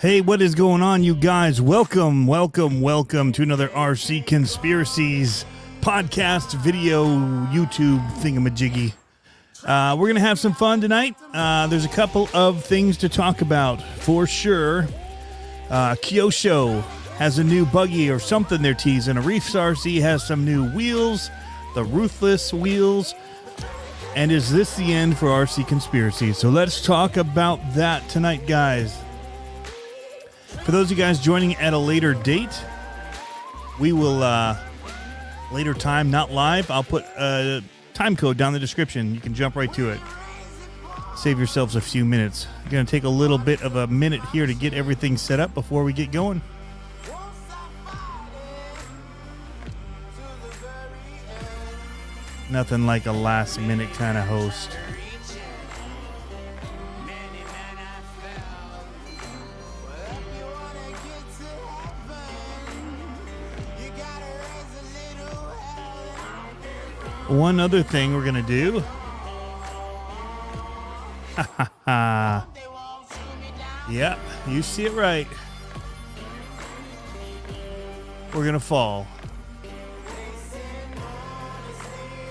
Hey, what is going on, you guys? Welcome to another RC Conspiracies podcast, video, YouTube thingamajiggy. We're going to have some fun tonight. There's a couple of things to talk about for sure. Kyosho has a new buggy or something they're teasing. A Reefs RC has some new wheels, the Ruthless wheels. And is this the end for RC Conspiracies? So let's talk about that tonight, guys. For those of you guys joining at a later date, we will, later time, not live, I'll put a time code down in the description. You can jump right to it. Save yourselves a few minutes. It's going to take a little bit of a minute here to get everything set up before we get going. Nothing like a last minute kind of host. One other thing we're going to do. Yep, you see it right. We're going to fall.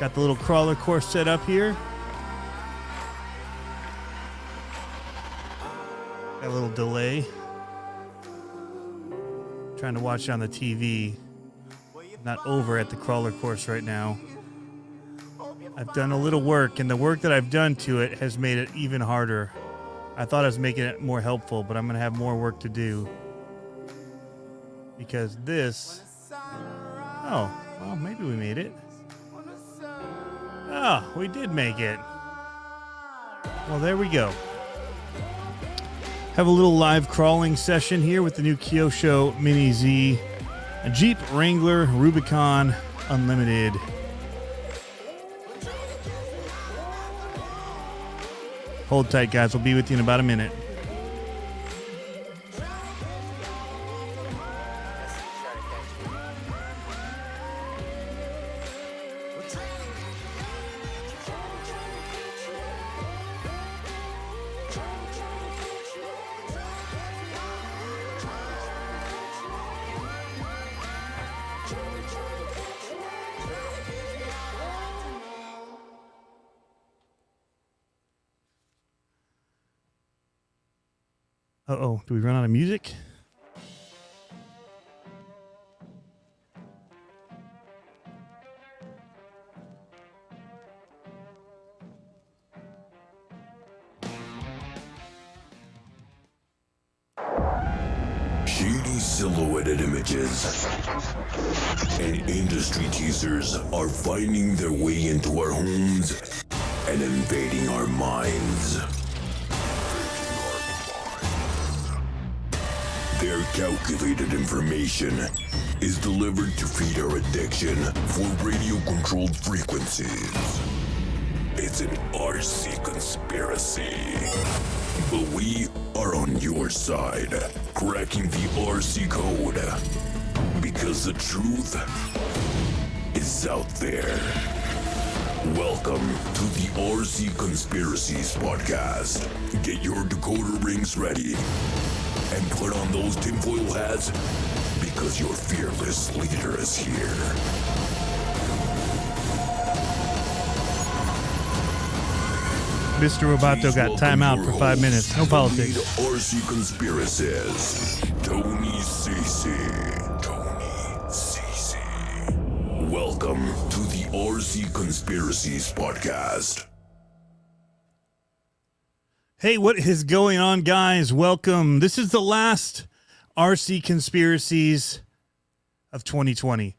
Got the little crawler course set up here. Got a little delay. Trying to watch it on the TV. Not over at the crawler course right now. I've done a little work, and the work that I've done to it has made it even harder. I thought I was making it more helpful, but I'm going to have more work to do. Because this... Oh, well, maybe we made it. Oh, we did make it. Well, there we go. Have a little live crawling session here with the new Kyosho Mini Z, a Jeep Wrangler Rubicon Unlimited. Hold tight, guys. We'll be with you in about a minute. Uh-oh, do we run out of music? Shady silhouetted images and industry teasers are finding their way into our homes and invading our minds. Their calculated information is delivered to feed our addiction for radio-controlled frequencies. It's an RC conspiracy. But we are on your side, cracking the RC code. Because the truth is out there. Welcome to the RC Conspiracies podcast. Get your decoder rings ready. And put on those tinfoil hats, because your fearless leader is here. Mr. Roboto got time out for 5 minutes. No politics. RC Conspiracies. Tony CC. Welcome to the RC Conspiracies podcast. Hey, what is going on, guys? Welcome. This is the last RC Conspiracies of 2020.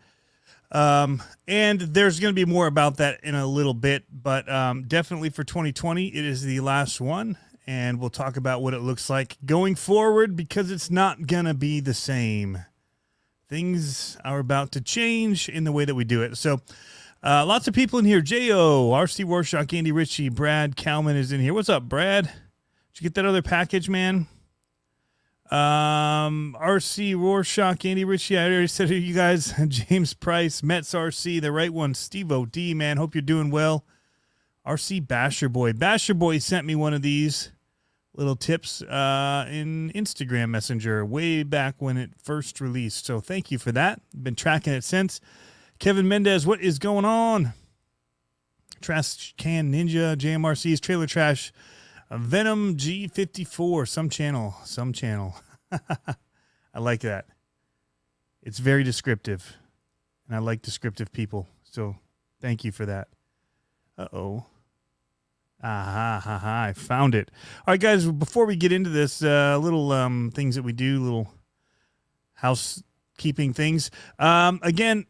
And there's going to be more about that in a little bit, but definitely for 2020, it is the last one, and we'll talk about what it looks like going forward, because it's not going to be the same. Things are about to change in the way that we do it. So lots of people in here. J.O., RC Rorschach, Andy Ritchie, Brad Kalman is in here. What's up, Brad? Did you get that other package, man? RC Rorschach, Andy Ritchie, I already said it to you guys. James Price, Mets RC, the right one. Steve O.D., man, hope you're doing well. RC Basher Boy. Basher Boy sent me one of these. little tips in Instagram Messenger way back when it first released. So thank you for that. Been tracking it since. Kevin Mendez, what is going on? Trash Can Ninja, JMRC's Trailer Trash, Venom G54, some channel. I like that. It's very descriptive, and I like descriptive people. So thank you for that. Uh-oh. I found it. All right, guys, before we get into this, little things that we do, little housekeeping things. Again,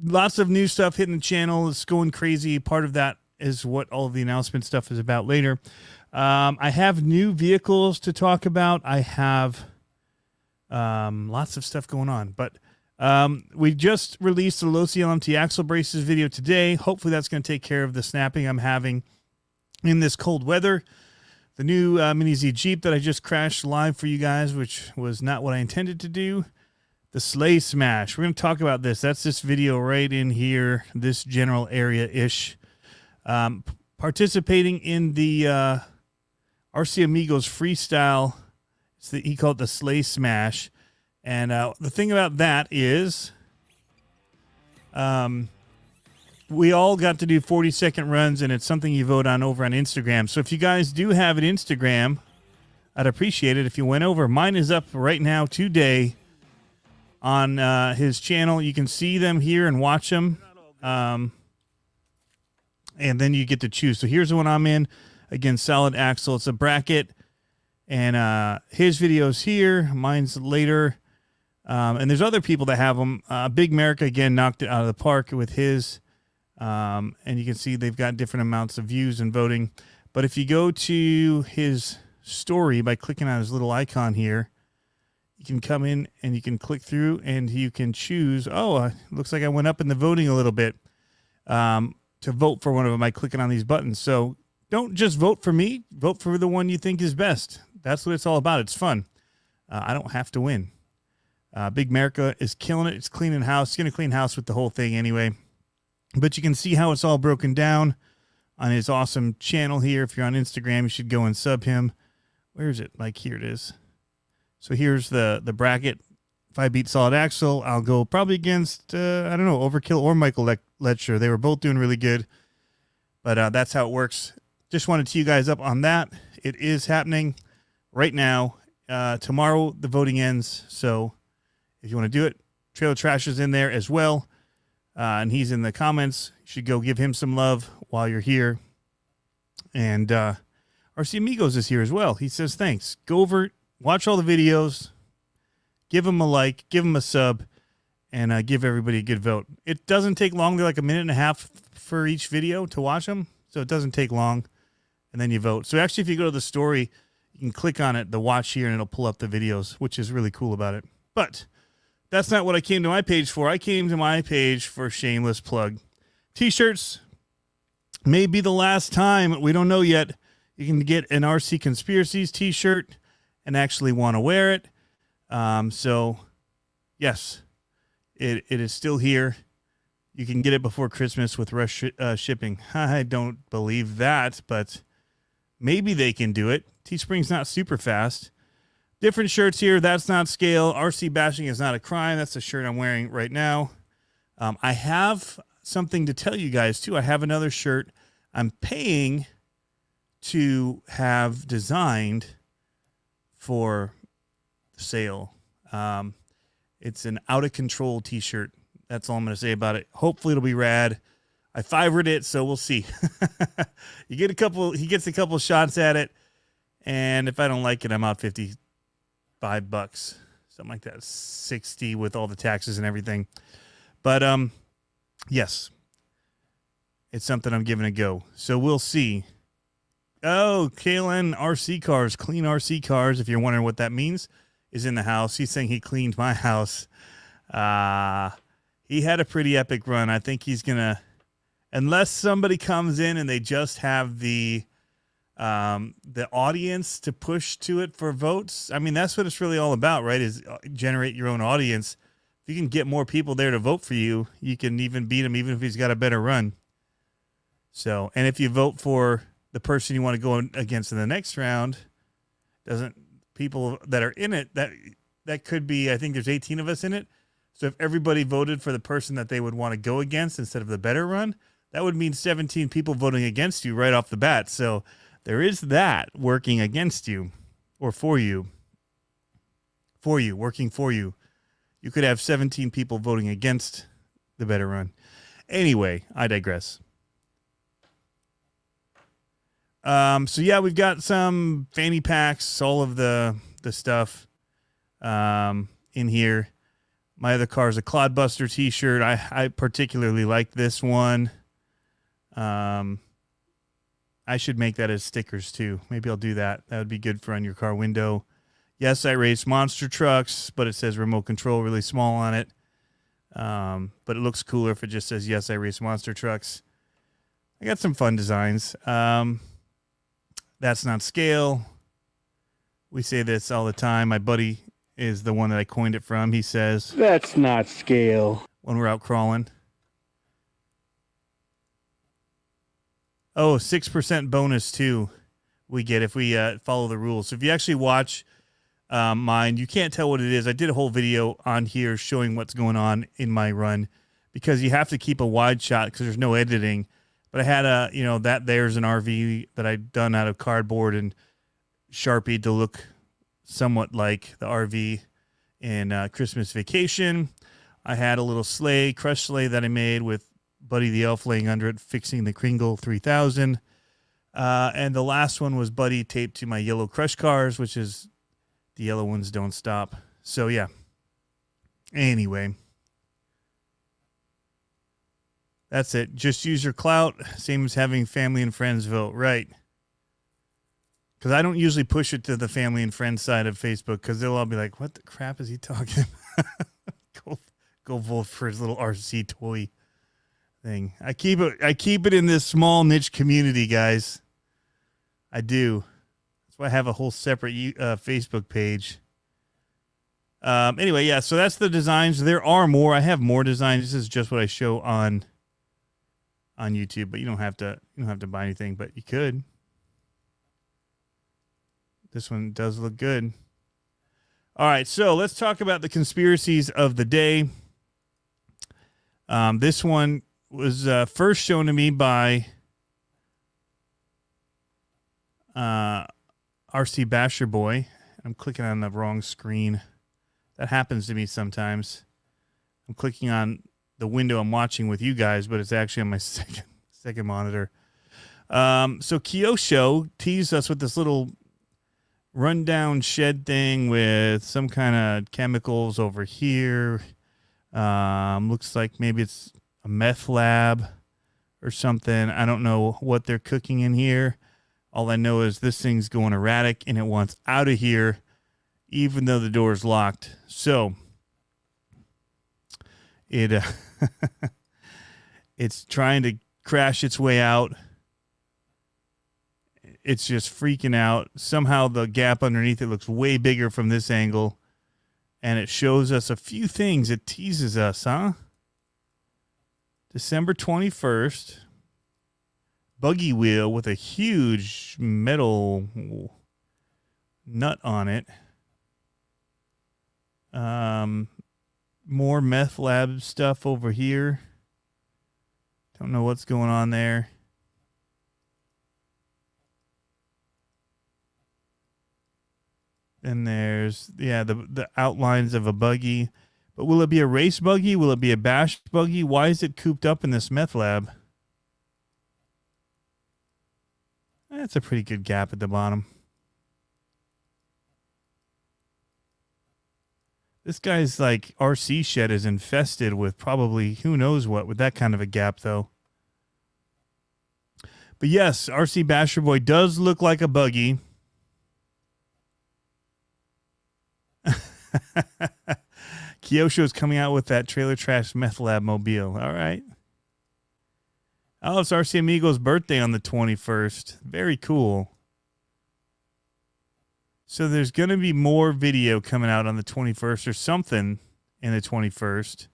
lots of new stuff hitting the channel. It's going crazy. Part of that is what all of the announcement stuff is about later. I have new vehicles to talk about. I have lots of stuff going on. But we just released the low CLMT axle braces video today. Hopefully that's going to take care of the snapping I'm having in this cold weather. The new Mini Z Jeep that I just crashed live for you guys, which was not what I intended to do. The Sleigh Smash. We're going to talk about this. That's this video right in here, this general area-ish. Participating in the RC Amigos Freestyle. He called it the Sleigh Smash. And the thing about that is we all got to do 40-second runs, and it's something you vote on over on Instagram. So if you guys do have an Instagram, I'd appreciate it if you went over. Mine is up right now today on his channel. You can see them here and watch them. And then you get to choose. So here's the one I'm in. Again, solid axle. It's a bracket. And his video's here. Mine's later. And there's other people that have them. Big America, again, knocked it out of the park with his. And you can see they've got different amounts of views and voting. But if you go to his story by clicking on his little icon here, you can come in and you can click through and you can choose. Oh, looks like I went up in the voting a little bit to vote for one of them by clicking on these buttons. So don't just vote for me. Vote for the one you think is best. That's what it's all about. It's fun. I don't have to win. Big America is killing it. It's cleaning house. It's going to clean house with the whole thing anyway. But you can see how it's all broken down on his awesome channel here. If you're on Instagram, you should go and sub him. Where is it? Like, here it is. So here's the bracket. If I beat Solid Axle, I'll go probably against, I don't know, Overkill or Michael Letcher. They were both doing really good. But that's how it works. Just wanted to tee you guys up on that. It is happening right now. Tomorrow, the voting ends. So if you want to do it, Trailer Trash is in there as well. And he's in the comments. You should go give him some love while you're here. And RC Amigos is here as well. He says thanks. Go over, watch all the videos, give him a like, give him a sub, and give everybody a good vote. It doesn't take long. They're like a minute and a half for each video to watch them, so it doesn't take long. And then you vote. So actually, if you go to the story, you can click on it, the watch here, and it'll pull up the videos, which is really cool about it. But that's not what I came to my page for. I came to my page for a shameless plug. T-shirts may be the last time. We don't know yet. You can get an RC Conspiracies T-shirt and actually want to wear it. So, yes, it is still here. You can get it before Christmas with rush shipping. I don't believe that, but maybe they can do it. Teespring's not super fast. Different shirts here. That's not scale. RC bashing is not a crime. That's the shirt I'm wearing right now. I have something to tell you guys, too. I have another shirt I'm paying to have designed for sale. It's an out-of-control T-shirt. That's all I'm going to say about it. Hopefully it'll be rad. I Fiverr'd it, so we'll see. He gets a couple shots at it, and if I don't like it, I'm out $55, something like that, 60 with all the taxes and everything. But yes, it's something I'm giving a go. So we'll see. Oh, Kalen RC Cars, clean RC Cars, if you're wondering what that means, is in the house. He's saying he cleaned my house. He had a pretty epic run. I think he's going to, unless somebody comes in and they just have the audience to push to it for votes. I mean, that's what it's really all about, right? Is generate your own audience. If you can get more people there to vote for you, you can even beat him, even if he's got a better run. So, and if you vote for the person you want to go against in the next round, doesn't people that are in it, that could be, I think there's 18 of us in it. So if everybody voted for the person that they would want to go against instead of the better run, that would mean 17 people voting against you right off the bat. So there is that working against you or for you. For you, working for you. You could have 17 people voting against the better run. Anyway, I digress. So yeah, we've got some fanny packs, all of the stuff in here. My other car is a Clodbuster t-shirt. I particularly like this one. I should make that as stickers too. Maybe I'll do that. That would be good for on your car window. Yes, I race monster trucks, but it says remote control really small on it. But it looks cooler if it just says, yes, I race monster trucks. I got some fun designs. That's not scale. We say this all the time. My buddy is the one that I coined it from. He says, that's not scale. When we're out crawling. Oh, 6% bonus too we get if we follow the rules. So if you actually watch mine, you can't tell what it is. I did a whole video on here showing what's going on in my run because you have to keep a wide shot because there's no editing. But I had there's an RV that I'd done out of cardboard and Sharpie to look somewhat like the RV in Christmas Vacation. I had a little sleigh, crushed sleigh that I made with Buddy the Elf laying under it, fixing the Kringle 3000. And the last one was Buddy taped to my yellow crush cars, which is the yellow ones don't stop. So, yeah. Anyway. That's it. Just use your clout. Same as having family and friends vote. Right. Because I don't usually push it to the family and friends side of Facebook because they'll all be like, what the crap is he talking about? Go vote for his little RC toy thing. I keep it in this small niche community, guys. I do. That's why I have a whole separate Facebook page. Anyway, yeah, so that's the designs. There are more. I have more designs. This is just what I show on YouTube, but you don't have to buy anything, but you could. This one does look good. All right, so let's talk about the conspiracies of the day. This one was first shown to me by RC Basher Boy. I'm clicking on the wrong screen. That happens to me sometimes. I'm clicking on the window I'm watching with you guys, but it's actually on my second monitor. So Kyosho teased us with this little rundown shed thing with some kind of chemicals over here. Looks like maybe it's a meth lab or something. I don't know what they're cooking in here. All I know is this thing's going erratic and it wants out of here, even though the door is locked. So it it's trying to crash its way out. It's just freaking out. Somehow the gap underneath it looks way bigger from this angle. And it shows us a few things. It teases us, huh? December 21st. Buggy wheel with a huge metal nut on it. More meth lab stuff over here. Don't know what's going on there. Then there's, the outlines of a buggy. But will it be a race buggy? Will it be a bash buggy? Why is it cooped up in this meth lab? That's a pretty good gap at the bottom. This guy's like RC shed is infested with probably who knows what with that kind of a gap though. But yes, RC Basher Boy does look like a buggy. Kyosho is coming out with that trailer trash meth lab mobile. All right. Oh, it's RC Amigos' birthday on the 21st. Very cool. So there's going to be more video coming out on the 21st or something in the 21st.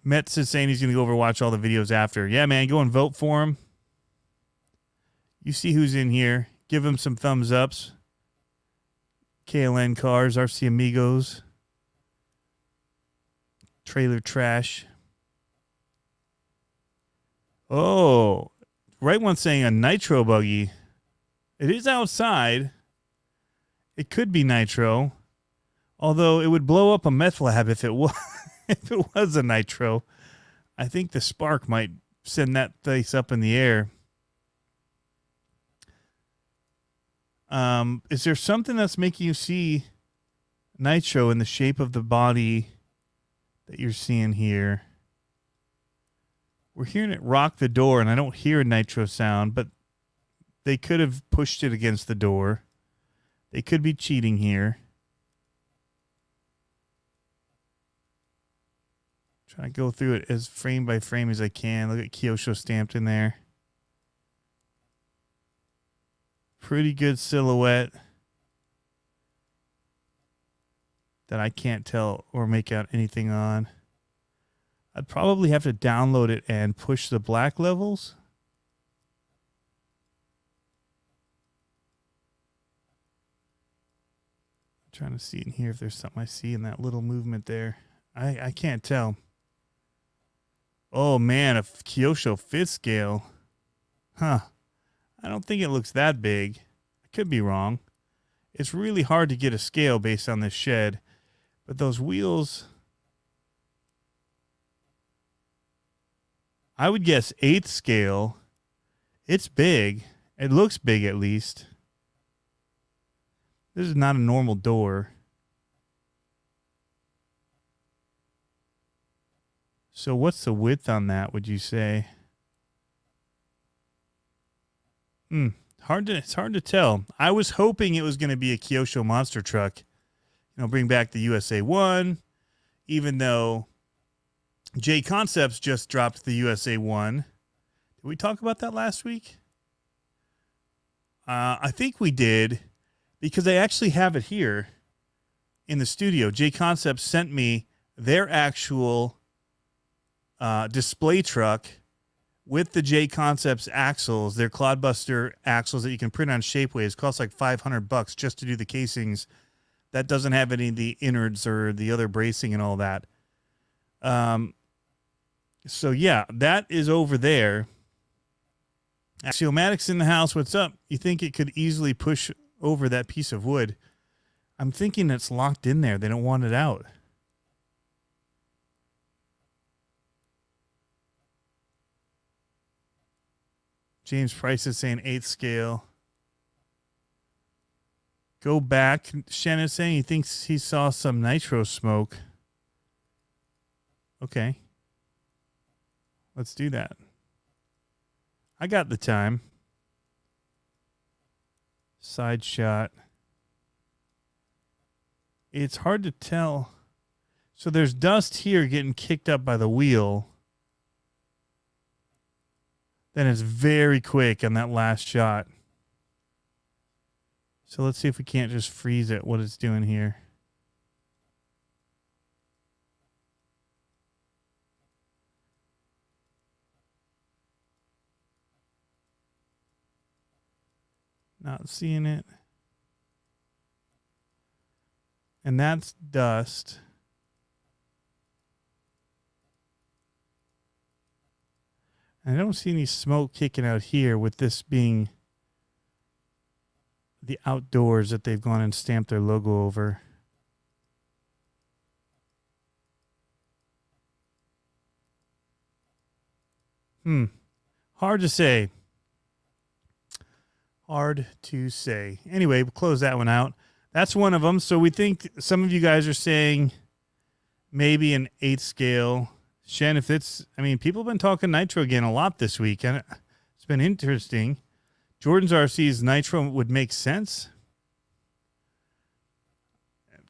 Metz is saying he's going to go over and watch all the videos after. Yeah, man, go and vote for him. You see who's in here. Give them some thumbs ups. KLN Cars, RC Amigos, Trailer Trash. Oh, right one saying a Nitro buggy. It is outside. It could be Nitro, although it would blow up a meth lab if it was if it was a Nitro. I think the spark might send that face up in the air. Is there something that's making you see Nitro in the shape of the body that you're seeing here? We're hearing it rock the door, and I don't hear a Nitro sound, but they could have pushed it against the door. They could be cheating here. Trying to go through it as frame by frame as I can. Look at Kyosho stamped in there. Pretty good silhouette that I can't tell or make out anything on. I'd probably have to download it and push the black levels. I'm trying to see in here if there's something I see in that little movement there. I can't tell. Oh man, a Kyosho 5th scale. Huh. I don't think it looks that big. I could be wrong. It's really hard to get a scale based on this shed. But those wheels, I would guess 8th scale. It's big. It looks big at least. This is not a normal door. So what's the width on that, would you say? It's hard to tell. I was hoping it was going to be a Kyosho monster truck. You know, bring back the USA 1, even though JConcepts just dropped the USA 1. Did we talk about that last week? I think we did, because I actually have it here in the studio. JConcepts sent me their actual display truck with the JConcepts axles, their Clodbuster axles that you can print on Shapeways. Cost like $500 just to do the casings. That doesn't have any of the innards or the other bracing and all that. So yeah, that is over there. Axiomatic's in the house. What's up? You think it could easily push over that piece of wood? I'm thinking it's locked in there. They don't want it out. James Price is saying 8th scale. Go back. Shannon is saying he thinks he saw some Nitro smoke. Okay. Let's do that. I got the time. Side shot. It's hard to tell. So there's dust here getting kicked up by the wheel. Then it's very quick on that last shot. So let's see if we can't just freeze it, what it's doing here. Not seeing it. And that's dust. I don't see any smoke kicking out here with this being the outdoors that they've gone and stamped their logo over. Hard to say. Hard to say. Anyway, we'll close that one out. That's one of them. So we think some of you guys are saying maybe an 8th scale. Shen, if it's, I mean, people have been talking Nitro again a lot this week, and it's been interesting. Jordan's RC's Nitro would make sense.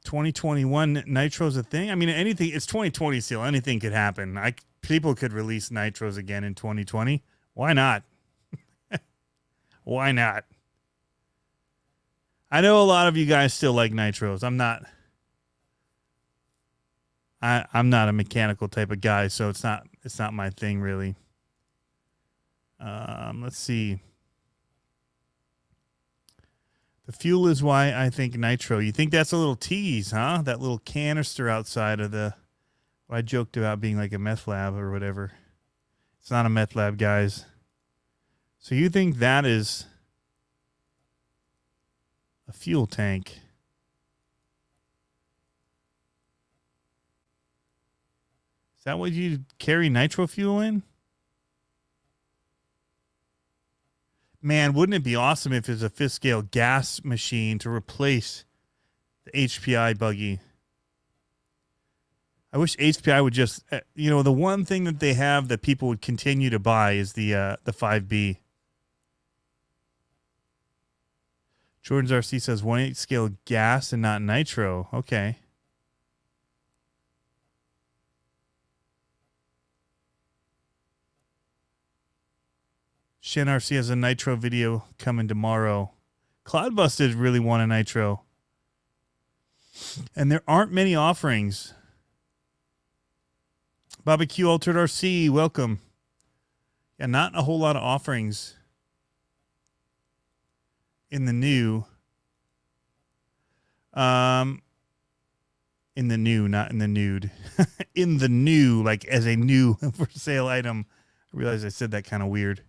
2021 Nitro's a thing. I mean, anything, it's 2020 still. Anything could happen. People could release Nitros again in 2020. Why not? Why not? I know a lot of you guys still like Nitros. I'm not a mechanical type of guy, so it's not my thing really. Let's see. The fuel is why I think Nitro. You think that's a little tease, huh? That little canister outside of the... what I joked about being like a meth lab or whatever. It's not a meth lab, guys. So you think that is a fuel tank? Is that what you carry nitro fuel in? Man, wouldn't it be awesome if it's a fifth scale gas machine to replace the HPI buggy? I wish HPI would just, the one thing that they have that people would continue to buy is the 5B. Jordan's RC says 1/8 scale gas and not nitro. Okay. Shen RC has a nitro video coming tomorrow. Cloudbusted really want a nitro. And there aren't many offerings. Barbecue Altered RC, welcome. Yeah, not a whole lot of offerings in the new. In the new, not in the nude. In the new, like as a new for sale item. I realize I said that kind of weird.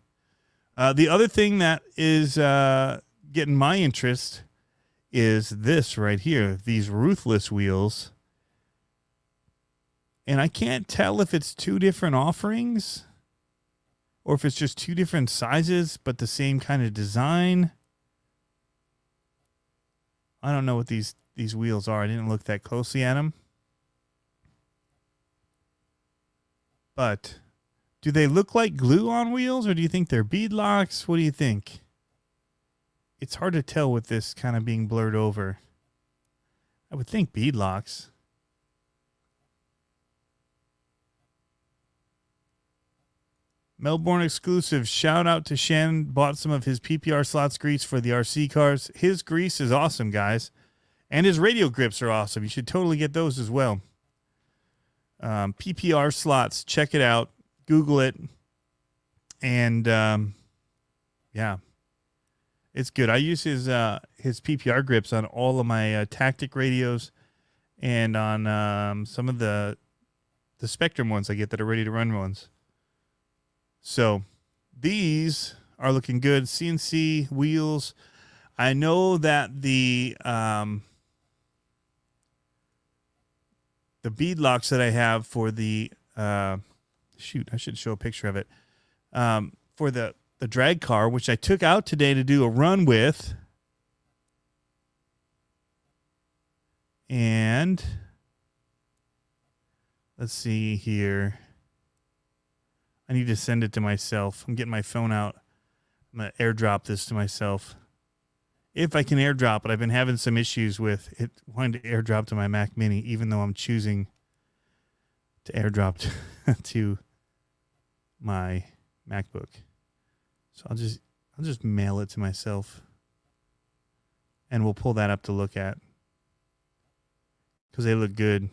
The other thing that is getting my interest is this right here. These Ruthless wheels. And I can't tell if it's two different offerings or if it's just two different sizes, but the same kind of design. I don't know what these wheels are. I didn't look that closely at them. But do they look like glue-on wheels, or do you think they're bead locks? What do you think? It's hard to tell with this kind of being blurred over. I would think bead locks. Melbourne exclusive. Shout out to Shen. Bought some of his PPR slots grease for the RC cars. His grease is awesome, guys. And his radio grips are awesome. You should totally get those as well. PPR slots. Check it out. Google it. And, yeah. It's good. I use his PPR grips on all of my Tactic radios and on some of the Spectrum ones I get that are ready to run ones. So these are looking good. CNC wheels. I know that the bead locks that I have for the shoot, I should show a picture of it. For the drag car, which I took out today to do a run with. And let's see here. I need to send it to myself. I'm getting my phone out. I'm going to airdrop this to myself. If I can airdrop it, I've been having some issues with it wanting to airdrop to my Mac Mini, even though I'm choosing to airdrop to my MacBook. So I'll just mail it to myself. And we'll pull that up to look at. Because they look good.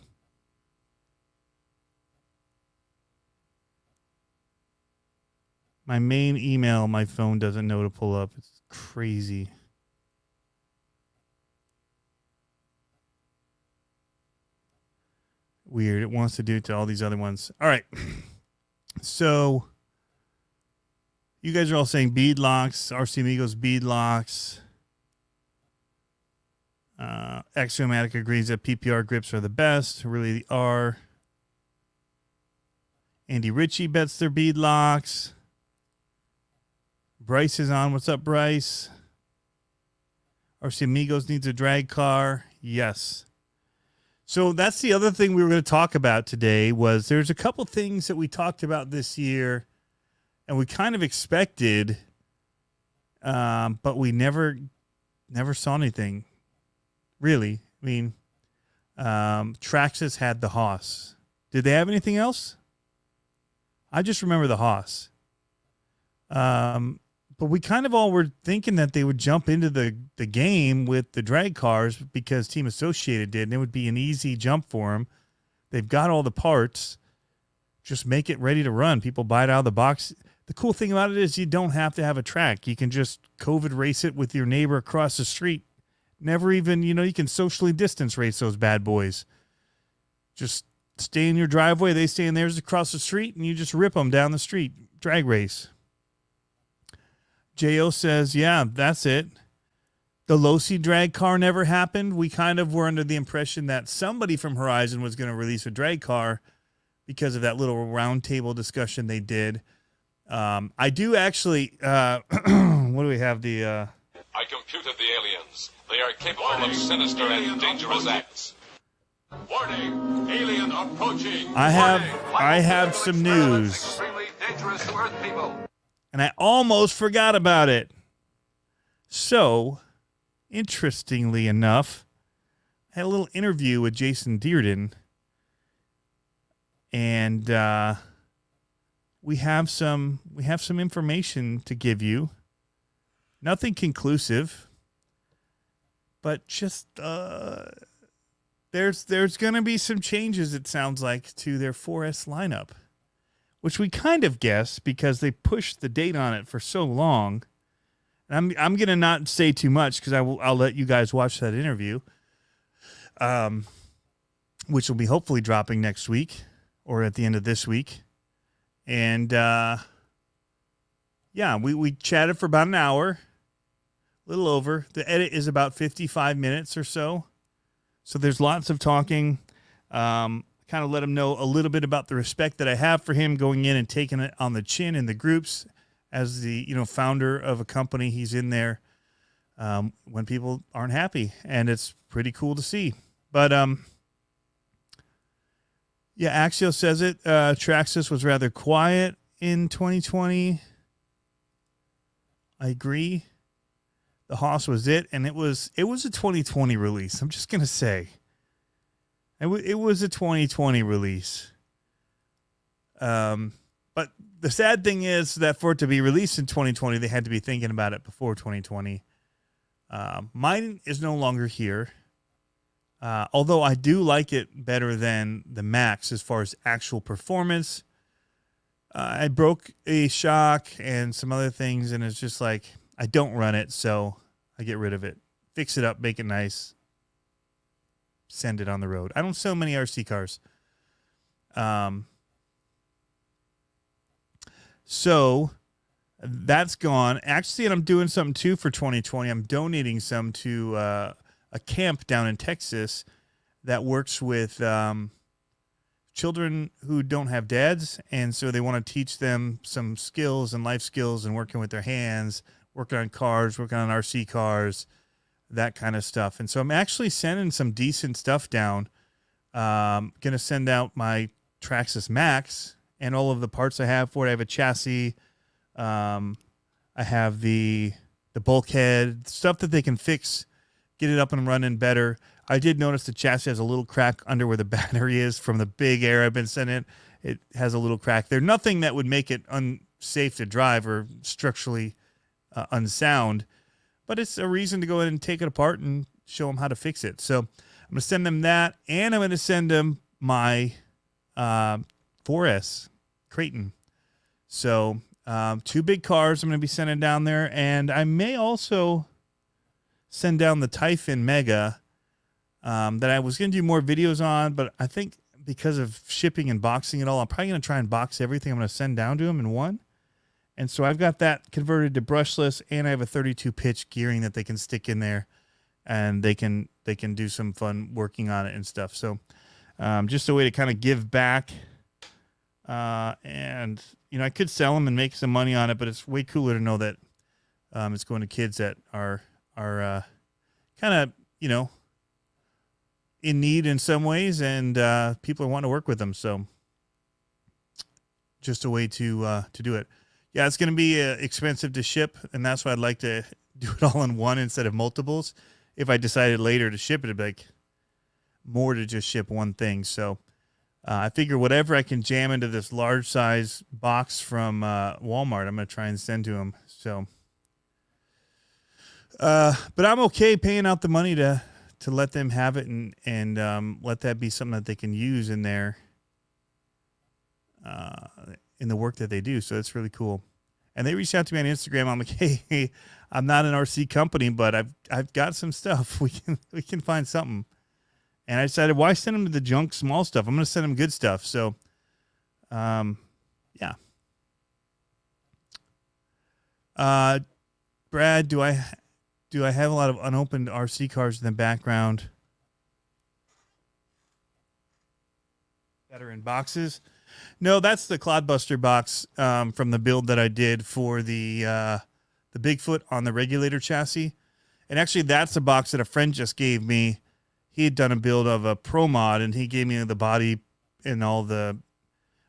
My main email, my phone doesn't know to pull up. It's crazy. Weird. It wants to do it to all these other ones. All right. So you guys are all saying bead locks, RC Amigos bead locks. Axiomatic agrees that PPR grips are the best. Really are. Andy Ritchie bets they're bead locks. Bryce is on. What's up, Bryce? RC Amigos needs a drag car. Yes. So that's the other thing we were going to talk about today was there's a couple things that we talked about this year and we kind of expected, but we never saw anything. Really. I mean, Traxxas had the Haas. Did they have anything else? I just remember the Haas. But we kind of all were thinking that they would jump into the game with the drag cars because Team Associated did, and it would be an easy jump for them. They've got all the parts. Just make it ready to run. People buy it out of the box. The cool thing about it is you don't have to have a track. You can just COVID race it with your neighbor across the street Never even, you can socially distance race those bad boys. Just stay in your driveway. They stay in theirs across the street, and you just rip them down the street. Drag race. J.O. says, yeah, that's it. The low-C drag car never happened. We kind of were under the impression that somebody from Horizon was going to release a drag car because of that little roundtable discussion they did. I do actually, what do we have? I computed the aliens. They are capable of sinister and dangerous acts. Warning! Alien approaching! I have some news. Extremely dangerous to Earth people. And I almost forgot about it. So, interestingly enough, I had a little interview with Jason Dearden. And we have some information to give you. Nothing conclusive, but just there's going to be some changes, it sounds like, to their 4S lineup, which we kind of guessed because they pushed the date on it for so long. And I'm going to not say too much because I'll let you guys watch that interview, which will be hopefully dropping next week or at the end of this week. And yeah, we chatted for about an hour, a little over. The edit is about 55 minutes or so. So there's lots of talking. Kind of let him know a little bit about the respect that I have for him going in and taking it on the chin in the groups as the, founder of a company. He's in there when people aren't happy, and it's pretty cool to see. But yeah, Axios says it. Traxxas was rather quiet in 2020. I agree. The Haas was it, and it was a 2020 release. I'm just gonna say, it was a 2020 release. But the sad thing is that for it to be released in 2020, they had to be thinking about it before 2020. Mine is no longer here. Although I do like it better than the Max as far as actual performance. I broke a shock and some other things, and it's just like, I don't run it, so I get rid of it. Fix it up, make it nice, send it on the road. I don't sell many RC cars. So that's gone. Actually, and I'm doing something too for 2020. I'm donating some to a camp down in Texas that works with children who don't have dads, and so they want to teach them some skills and life skills and working with their hands, working on cars, working on RC cars, that kind of stuff. And so I'm actually sending some decent stuff down. Going to send out my Traxxas Max and all of the parts I have for it. I have a chassis. I have the bulkhead, stuff that they can fix, get it up and running better. I did notice the chassis has a little crack under where the battery is from the big air I've been sending. It has a little crack there. Nothing that would make it unsafe to drive or structurally unsound, but it's a reason to go in and take it apart and show them how to fix it. So I'm going to send them that, and I'm going to send them my 4S Creighton. So 2 big cars I'm going to be sending down there, and I may also send down the Typhon Mega that I was going to do more videos on, but I think because of shipping and boxing it all, I'm probably going to try and box everything I'm going to send down to them in one. And so I've got that converted to brushless, and I have a 32 pitch gearing that they can stick in there, and they can do some fun working on it and stuff. So just a way to kind of give back. And I could sell them and make some money on it, but it's way cooler to know that it's going to kids that are kind of, in need in some ways, and people are wanting to work with them. So just a way to do it. Yeah, it's going to be expensive to ship, and that's why I'd like to do it all in one instead of multiples. If I decided later to ship it, it'd be like more to just ship one thing. So I figure whatever I can jam into this large size box from Walmart, I'm going to try and send to them. So, but I'm okay paying out the money to let them have it and let that be something that they can use in their in the work that they do. So it's really cool. And they reached out to me on Instagram. I'm like, hey, I'm not an RC company, but I've got some stuff. We can find something. And I decided, why send them to the junk small stuff? I'm going to send them good stuff. So, yeah. Brad, do I have a lot of unopened RC cars in the background that are in boxes? No, that's the Clodbuster box from the build that I did for the Bigfoot on the regulator chassis. And actually, that's a box that a friend just gave me. He had done a build of a Pro Mod, and he gave me the body and all the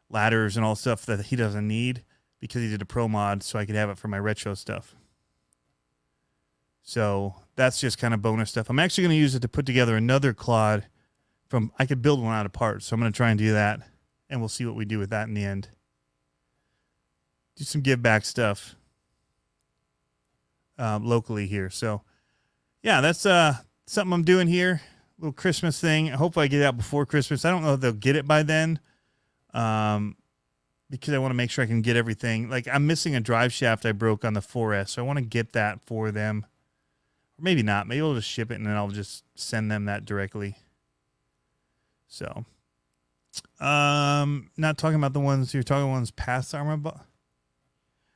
ladders and all stuff that he doesn't need because he did a Pro Mod, so I could have it for my retro stuff. So that's just kind of bonus stuff. I'm actually going to use it to put together another clod I could build one out of parts. So I'm going to try and do that, and we'll see what we do with that in the end. Do some give back stuff locally here. So yeah, that's something I'm doing here. Little Christmas thing. I hope I get it out before Christmas. I don't know if they'll get it by then. Because I want to make sure I can get everything. Like, I'm missing a drive shaft I broke on the 4S, so I want to get that for them. Or maybe not. Maybe I'll just ship it and then I'll just send them that directly. So, not talking about the ones you're talking ones past armor.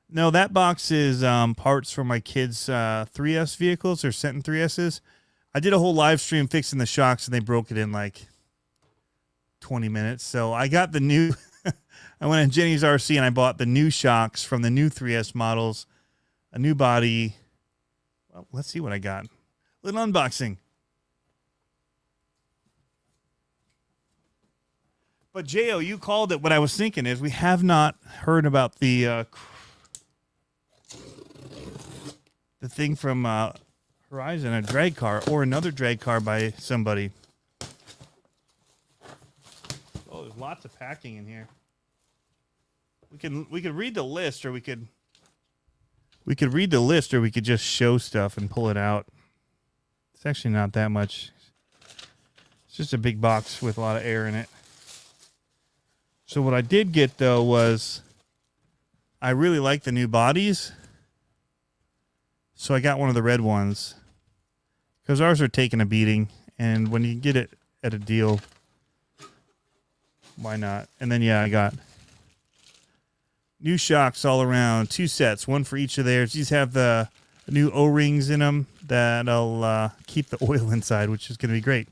No, that box is parts for my kids' 3S vehicles. They're sent in 3Ss. I did a whole live stream fixing the shocks, and they broke it in like 20 minutes. So I got the new... I went to Jenny's RC, and I bought the new shocks from the new 3S models, a new body. Well, let's see what I got. Little unboxing. But, J.O., you called it. What I was thinking is we have not heard about the thing from Horizon, a drag car, or another drag car by somebody. Oh, there's lots of packing in here. We could read the list, or we could read the list, or we could just show stuff and pull it out. It's actually not that much. It's just a big box with a lot of air in it. So what I did get, though, was I really like the new bodies. So I got one of the red ones because ours are taking a beating. And when you get it at a deal, why not? And then, yeah, I got new shocks all around. 2 sets, one for each of theirs. These have the new O-rings in them that'll keep the oil inside, which is going to be great.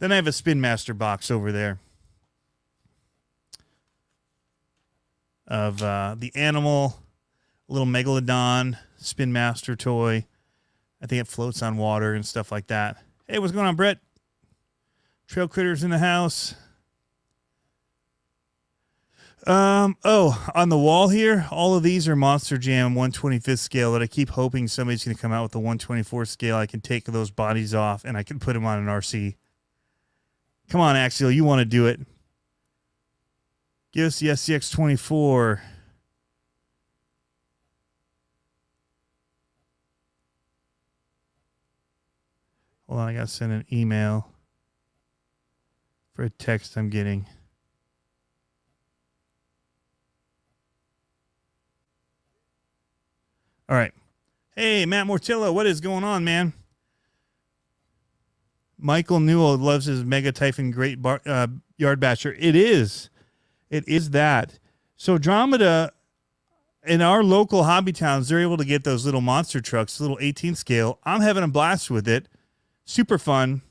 Then I have a Spin Master box over there of the Animal, little Megalodon Spin Master toy. I think it floats on water and stuff like that. Hey, what's going on, Brett? Trail Critters in the house. On the wall here, all of these are Monster Jam 125th scale that I keep hoping somebody's going to come out with the 124 scale. I can take those bodies off and I can put them on an RC. Come on, Axial, you want to do it. Give us the SCX-24. Hold on, I got to send an email for a text I'm getting. All right. Hey, Matt Mortillo, what is going on, man? Michael Newell loves his Mega Typhon Great Yard Basher. It is. It is that. So Andromeda, in our local hobby towns, they're able to get those little monster trucks, little 18 scale. I'm having a blast with it. Super fun.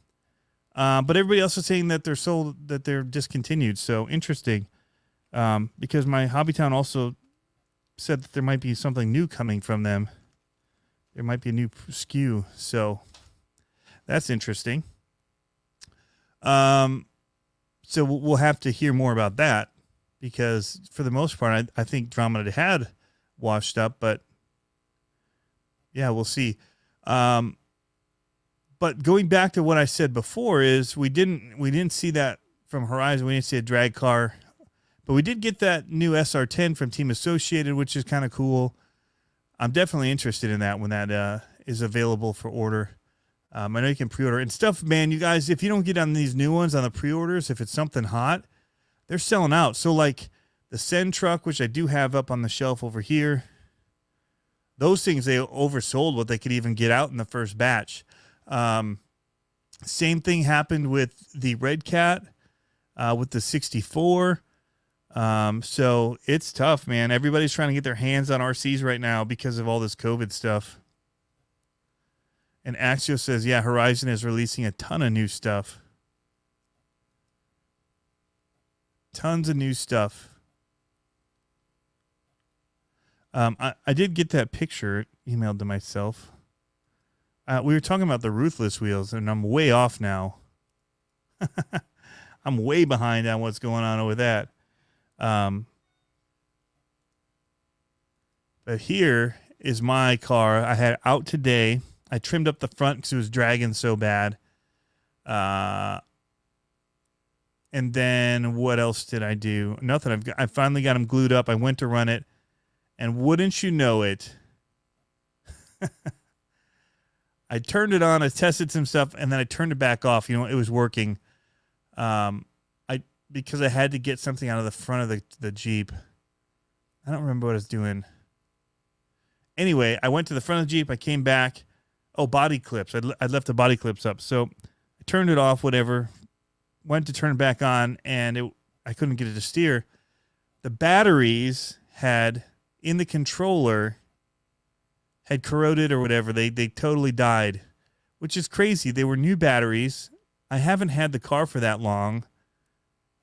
But everybody else is saying that they're sold, that they're discontinued. So interesting. Because my hobby town also said that there might be something new coming from them. There might be a new SKU. So that's interesting. So we'll have to hear more about that, because for the most part, I think Andromeda had washed up, but yeah, we'll see. But going back to what I said before is we didn't see that from Horizon. We didn't see a drag car, but we did get that new SR10 from Team Associated, which is kind of cool. I'm definitely interested in that when that is available for order. I know you can pre-order and stuff, man. You guys, if you don't get on these new ones on the pre-orders, if it's something hot, they're selling out. So like The Send truck, which I do have up on the shelf over here. Those things, they oversold what they could even get out in the first batch. Same thing happened with the Red Cat, with the 64. So it's tough, man. Everybody's trying to get their hands on RCs right now because of all this COVID stuff. And Axio says, yeah, Horizon is releasing a ton of new stuff. Tons of new stuff. I did get that picture emailed to myself. We were talking about the Ruthless wheels, and I'm way off now. I'm way behind on what's going on with that. But here is my car. I had out today. I trimmed up the front because it was dragging so bad. And then what else did I do? Nothing. I finally got them glued up. I went to run it. And wouldn't you know it, I turned it on, I tested some stuff, and then I turned it back off. You know, it was working. Because I had to get something out of the front of the Jeep. I don't remember what I was doing. Anyway, I went to the front of the Jeep. I came back. Oh, body clips. I'd left the body clips up. So I turned it off, whatever. Went to turn it back on, and I couldn't get it to steer. The batteries had... in the controller had corroded or whatever. They totally died, which is crazy. They were new batteries. I haven't had the car for that long.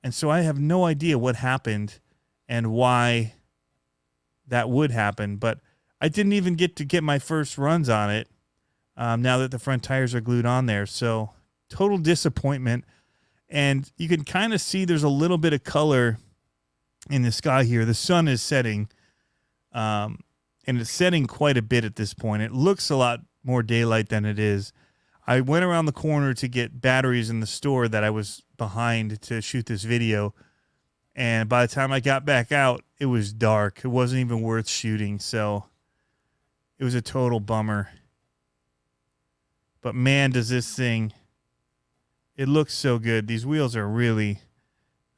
And so I have no idea what happened and why that would happen. But I didn't even get to get my first runs on it now that the front tires are glued on there. So total disappointment. And you can kind of see there's a little bit of color in the sky here. The sun is setting. And it's setting quite a bit at this point. It looks a lot more daylight than it is. I went around the corner to get batteries in the store that I was behind to shoot this video. And by the time I got back out, it was dark. It wasn't even worth shooting. So it was a total bummer. But man, does this thing, it looks so good. These wheels are really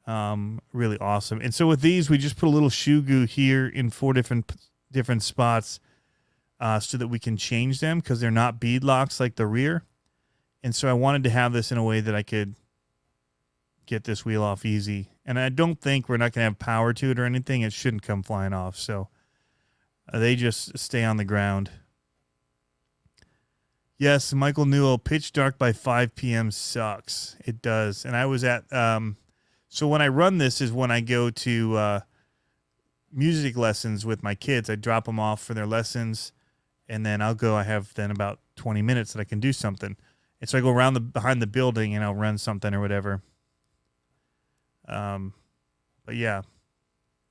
awesome. And so with these, we just put a little shoe goo here in 4 different spots so that we can change them because they're not bead locks like the rear. And so I wanted to have this in a way that I could get this wheel off easy. And I don't think we're not going to have power to it or anything. It shouldn't come flying off. So they just stay on the ground. Yes, Michael Newell, pitch dark by 5 p.m. sucks. It does. And I was at... so when I run this is when I go to music lessons with my kids. I drop them off for their lessons, and then I'll go. I have then about 20 minutes that I can do something. And so I go around behind the building, and I'll run something or whatever. But yeah, it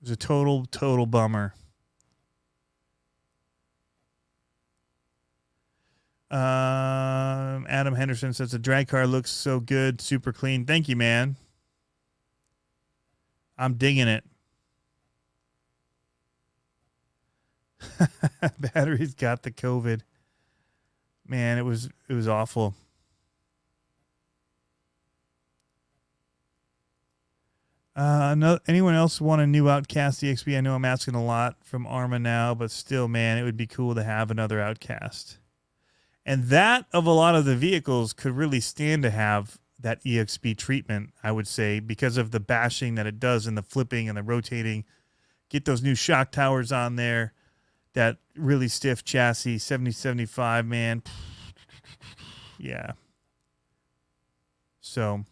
was a total bummer. Adam Henderson says the drag car looks so good, super clean. Thank you, man. I'm digging it. Batteries got the COVID. Man, it was awful. Anyone else want a new Outcast EXP? I know I'm asking a lot from Arma now, but still, man, it would be cool to have another Outcast. And that, of a lot of the vehicles, could really stand to have that EXP treatment, I would say, because of the bashing that it does and the flipping and the rotating. Get those new shock towers on there. That really stiff chassis, 7075, man. Yeah. So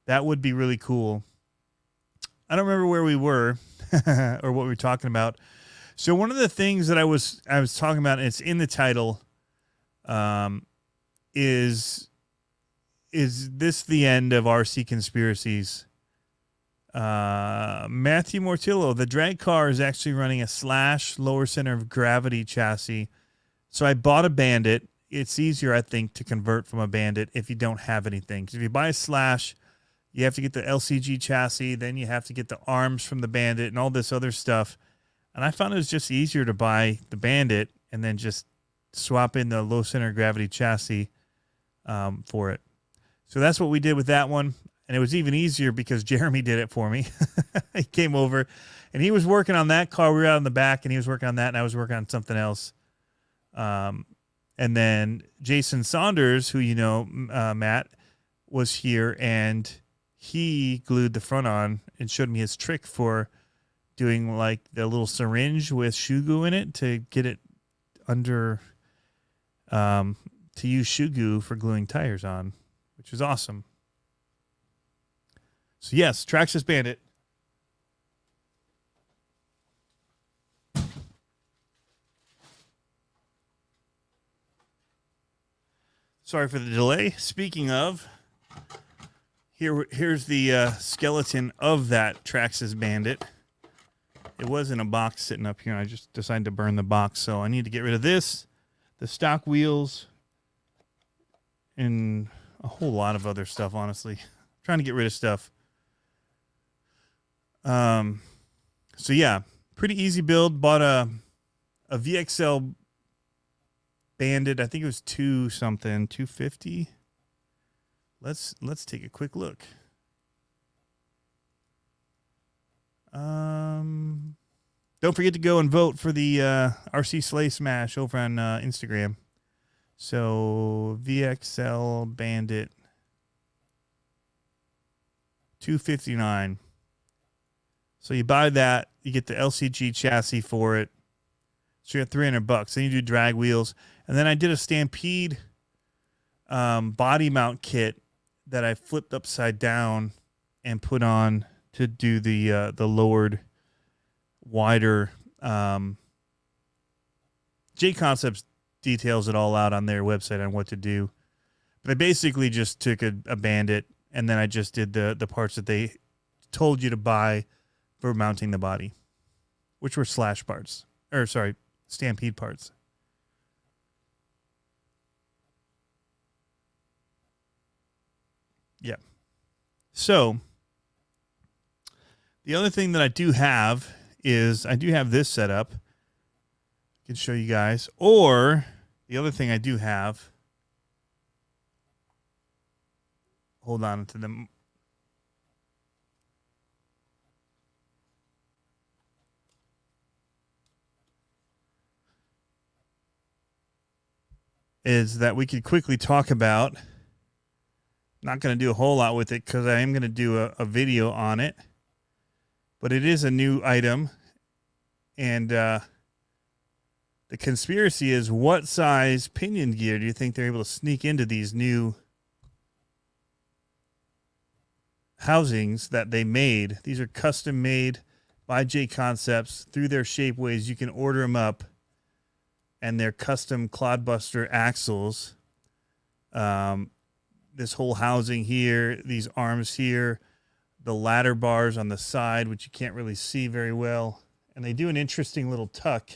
that would be really cool. I don't remember where we were or what we were talking about. So one of the things that I was talking about, and it's in the title, is this the end of RC Conspiracies? Matthew Mortillo, the drag car is actually running a Slash lower center of gravity chassis. So I bought a Bandit. It's easier, I think, to convert from a Bandit if you don't have anything. Because if you buy a Slash, you have to get the LCG chassis, then you have to get the arms from the Bandit and all this other stuff. And I found it was just easier to buy the Bandit and then just swap in the low center of gravity chassis for it. So that's what we did with that one. And it was even easier because Jeremy did it for me. He came over, and he was working on that car. We were out in the back, and he was working on that, and I was working on something else. And then Jason Saunders, who you know, Matt, was here, and he glued the front on and showed me his trick for doing like the little syringe with shoe glue in it to get it under, to use shoe glue for gluing tires on, which is awesome. So yes, Traxxas Bandit. Sorry for the delay. Speaking of, here's the skeleton of that Traxxas Bandit. It was in a box sitting up here, and I just decided to burn the box, so I need to get rid of this, the stock wheels, and a whole lot of other stuff, honestly. I'm trying to get rid of stuff. So yeah, pretty easy build. Bought a VXL Bandit. I think it was 250. Let's take a quick look. Don't forget to go and vote for the RC Slay Smash over on Instagram. So VXL Bandit 259. So you buy that, you get the LCG chassis for it. So you're at $300. Then you do drag wheels, and then I did a Stampede body mount kit that I flipped upside down and put on to do the lowered, wider. JConcepts details it all out on their website on what to do. But I basically just took a Bandit, and then I just did the parts that they told you to buy for mounting the body, which were Slash parts, or sorry, Stampede parts. Yeah. So the other thing that I do have is I do have this set up. I can show you guys. Or the other thing I do have, hold on to them. Is that we could quickly talk about. Not going to do a whole lot with it because I am going to do a video on it. But it is a new item. And the conspiracy is, what size pinion gear do you think they're able to sneak into these new housings that they made? These are custom made by JConcepts through their Shapeways. You can order them up. And they're custom Clodbuster axles. This whole housing here, these arms here, the ladder bars on the side, which you can't really see very well. And they do an interesting little tuck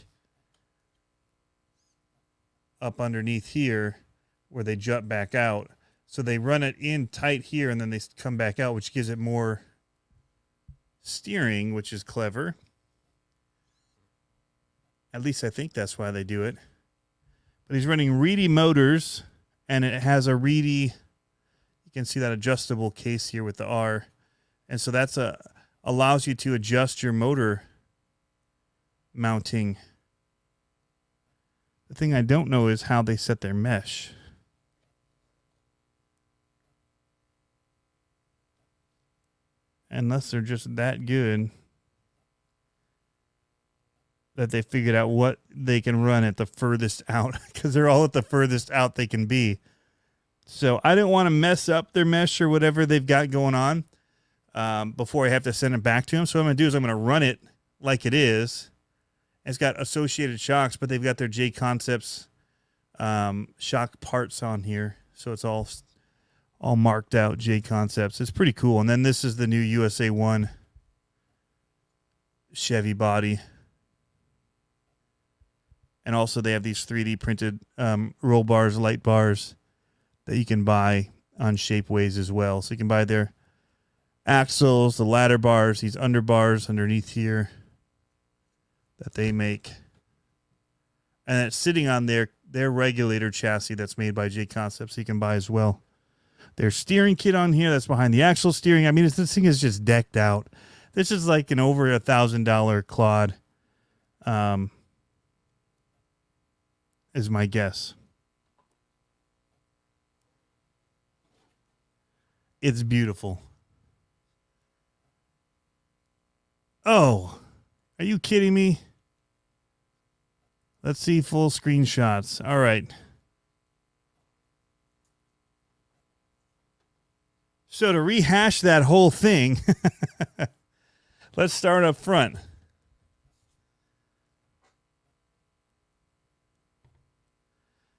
up underneath here where they jut back out. So they run it in tight here, and then they come back out, which gives it more steering, which is clever. At least I think that's why they do it. But he's running Reedy motors, and it has a Reedy, you can see that adjustable case here with the R. And so that's allows you to adjust your motor mounting. The thing I don't know is how they set their mesh. Unless they're just that good that they figured out what they can run at the furthest out, because they're all at the furthest out they can be. So I didn't want to mess up their mesh or whatever they've got going on before I have to send it back to them. So what I'm going to do is I'm going to run it like it is. It's got associated shocks, but they've got their JConcepts shock parts on here. So it's all marked out JConcepts. It's pretty cool. And then this is the new USA 1 Chevy body. And also they have these 3D printed roll bars, light bars that you can buy on Shapeways as well. So you can buy their axles, the ladder bars, these underbars underneath here that they make. And it's sitting on their regulator chassis that's made by JConcepts, so you can buy as well. There's steering kit on here that's behind the axle steering. I mean, this thing is just decked out. This is like an over $1,000 clod, is my guess. It's beautiful. Oh, are you kidding me? Let's see full screenshots. All right. So to rehash that whole thing, let's start up front.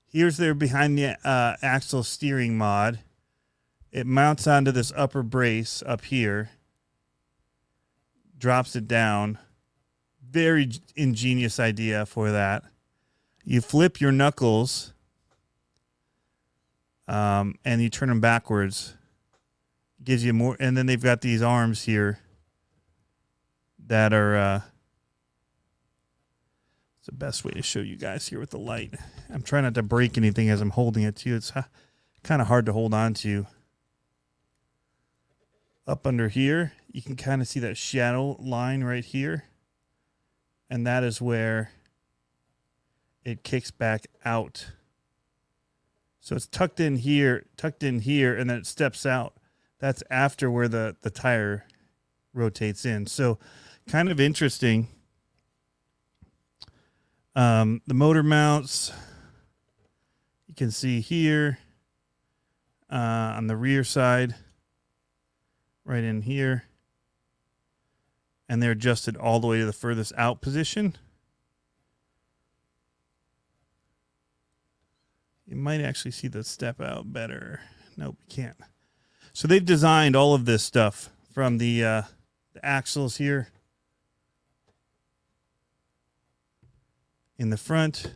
Here's their behind the axle steering mod. It mounts onto this upper brace up here. Drops it down. Very ingenious idea for that. You flip your knuckles and you turn them backwards. Gives you more, and then they've got these arms here that are it's the best way to show you guys here with the light. I'm trying not to break anything as I'm holding it too. It's kind of hard to hold on to. Up under here, you can kind of see that shadow line right here. And that is where it kicks back out. So it's tucked in here, and then it steps out. That's after where the tire rotates in. So kind of interesting. The motor mounts, you can see here on the rear side, right in here. And they're adjusted all the way to the furthest out position. You might actually see the step out better. Nope, you can't. So they've designed all of this stuff from the axles here in the front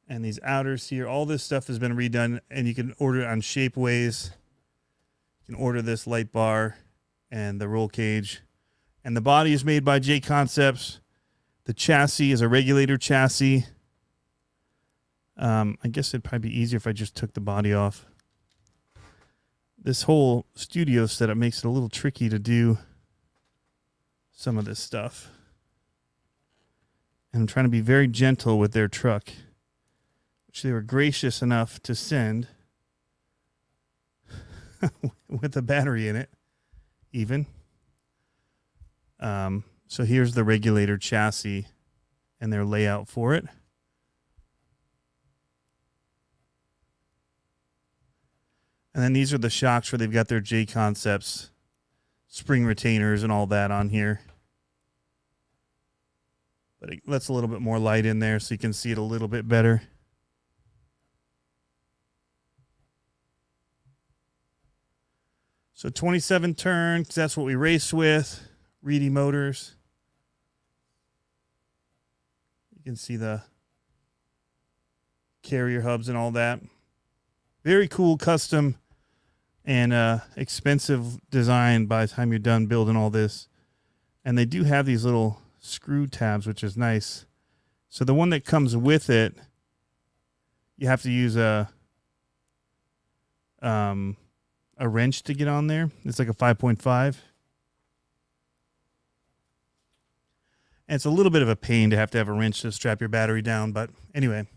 and these outers here. All this stuff has been redone, and you can order it on Shapeways. You can order this light bar and the roll cage. And the body is made by JConcepts. The chassis is a regulator chassis. I guess it'd probably be easier if I just took the body off. This whole studio setup makes it a little tricky to do some of this stuff. And I'm trying to be very gentle with their truck, which they were gracious enough to send with a battery in it, even. So here's the regulator chassis and their layout for it. And then these are the shocks where they've got their JConcepts spring retainers and all that on here. But it lets a little bit more light in there so you can see it a little bit better. So 27 turns, that's what we race with. Reedy motors. You can see the carrier hubs and all that. Very cool, custom, and expensive design by the time you're done building all this. And they do have these little screw tabs, which is nice. So the one that comes with it, you have to use a wrench to get on there. It's like a 5.5. And it's a little bit of a pain to have a wrench to strap your battery down. But anyway,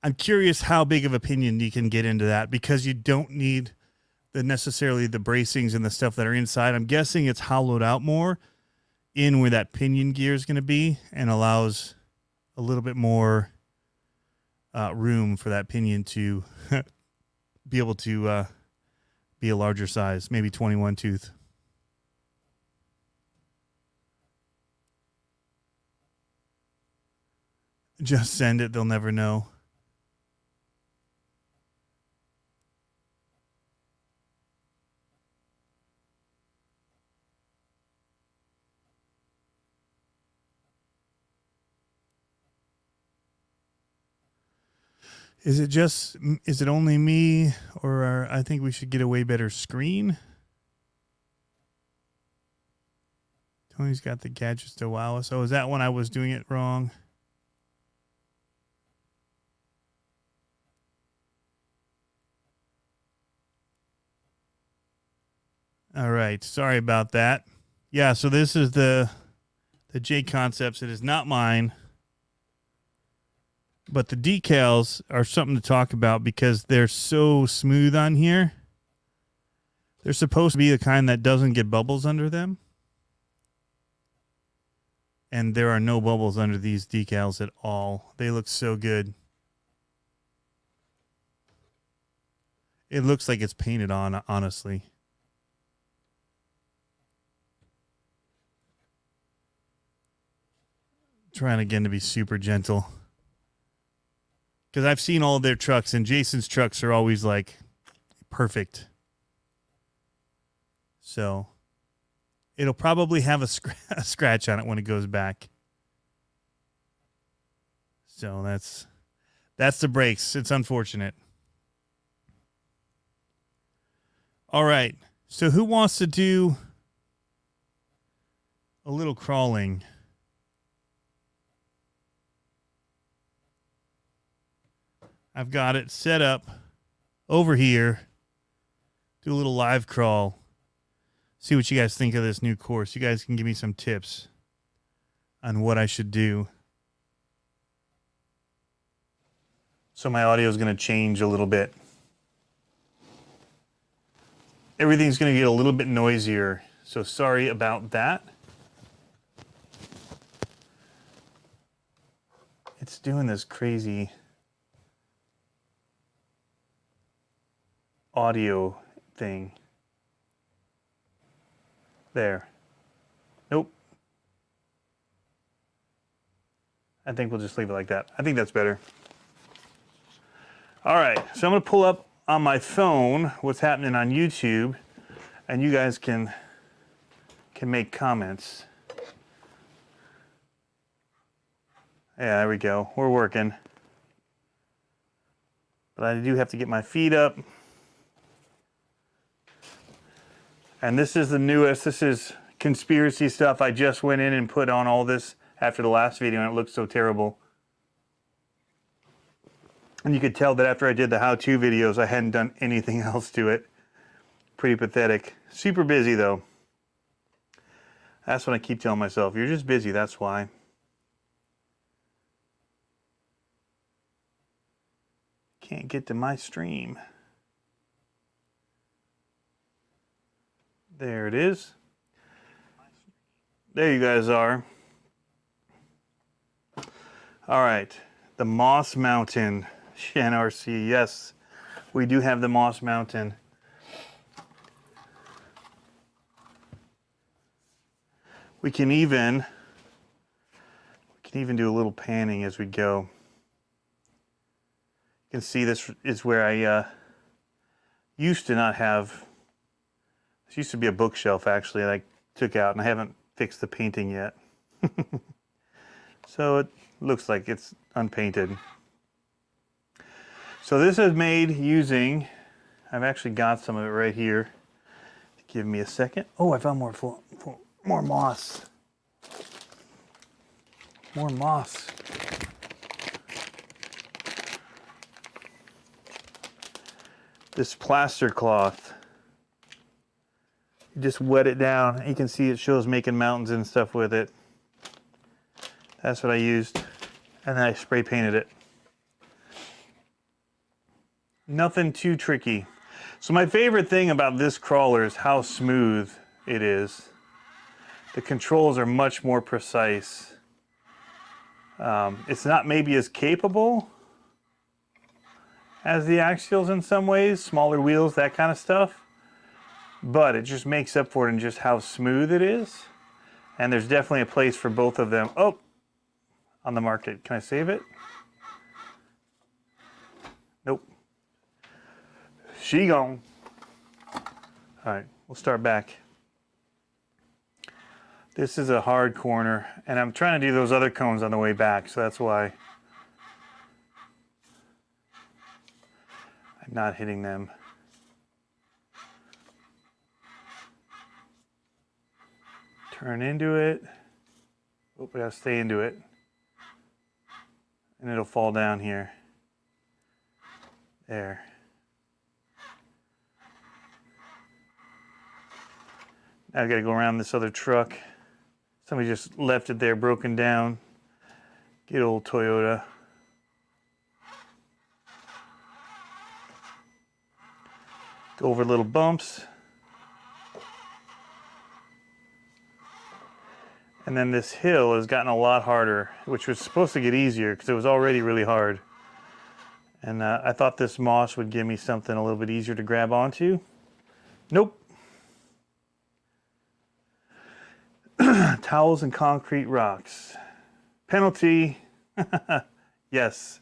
I'm curious how big of a pinion you can get into that, because you don't need necessarily the bracings and the stuff that are inside. I'm guessing it's hollowed out more in where that pinion gear is going to be, and allows a little bit more room for that pinion to be able to be a larger size, maybe 21 tooth. Just send it, they'll never know. Is it only me, or I think we should get a way better screen? Tony's got the gadgets to wow us. Oh, is that when I was doing it wrong? All right. Sorry about that. Yeah, so this is the JConcepts. It is not mine. But the decals are something to talk about because they're so smooth on here. They're supposed to be the kind that doesn't get bubbles under them. And there are no bubbles under these decals at all. They look so good. It looks like it's painted on, honestly. Trying again to be super gentle. Because I've seen all of their trucks, and Jason's trucks are always like perfect. So it'll probably have a scratch on it when it goes back. So that's the brakes. It's unfortunate. All right. So who wants to do a little crawling? I've got it set up over here. Do a little live crawl. See what you guys think of this new course. You guys can give me some tips on what I should do. So my audio is going to change a little bit. Everything's going to get a little bit noisier. So sorry about that. It's doing this crazy audio thing. There. Nope. I think we'll just leave it like that. I think that's better. All right, so I'm going to pull up on my phone what's happening on YouTube, and you guys can make comments. Yeah, there we go. We're working. But I do have to get my feet up. And this is the newest. This is conspiracy stuff. I just went in and put on all this after the last video, and it looked so terrible. And you could tell that after I did the how-to videos, I hadn't done anything else to it. Pretty pathetic. Super busy, though. That's what I keep telling myself. You're just busy, that's why. Can't get to my stream. There it is. There you guys are. All right. The Moss Mountain RC. Yes, we do have the Moss Mountain. We can even do a little panning as we go. You can see this is where I used to not have. This used to be a bookshelf, actually, that I took out, and I haven't fixed the painting yet. So it looks like it's unpainted. So this is made using, I've actually got some of it right here. Give me a second. Oh, I found more moss. More moss. This plaster cloth. You just wet it down. You can see it shows making mountains and stuff with it. That's what I used. And then I spray painted it. Nothing too tricky. So my favorite thing about this crawler is how smooth it is. The controls are much more precise. It's not maybe as capable as the axials in some ways, smaller wheels, that kind of stuff. But it just makes up for it in just how smooth it is. And there's definitely a place for both of them. Oh, on the market. Can I save it? Nope. She gone. All right, we'll start back. This is a hard corner, and I'm trying to do those other cones on the way back, so that's why I'm not hitting them. Turn into it. Oh, we gotta stay into it. And it'll fall down here. There. Now I gotta go around this other truck. Somebody just left it there broken down. Good old Toyota. Go over little bumps. And then this hill has gotten a lot harder, which was supposed to get easier because it was already really hard. And I thought this moss would give me something a little bit easier to grab onto. Nope. Towels and concrete rocks. Penalty. Yes.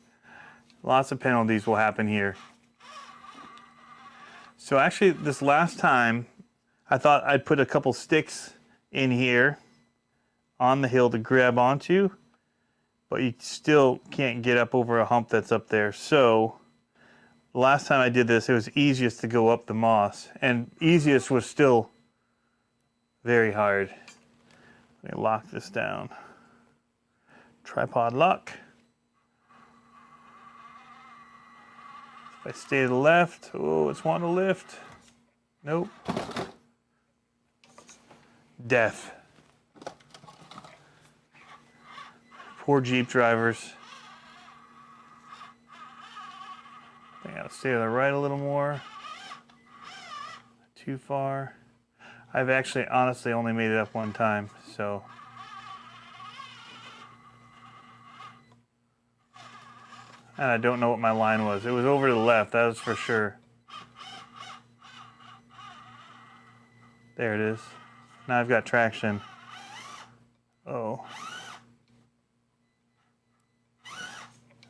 Lots of penalties will happen here. So actually, this last time, I thought I'd put a couple sticks in here on the hill to grab onto, but you still can't get up over a hump that's up there. So the last time I did this, it was easiest to go up the moss, and easiest was still very hard. Let me lock this down. Tripod lock. If I stay to the left, oh, it's wanting to lift. Nope. Death. Poor Jeep drivers. I gotta stay to the right a little more. Too far. I've actually honestly only made it up one time, so. And I don't know what my line was. It was over to the left, that was for sure. There it is. Now I've got traction. Oh.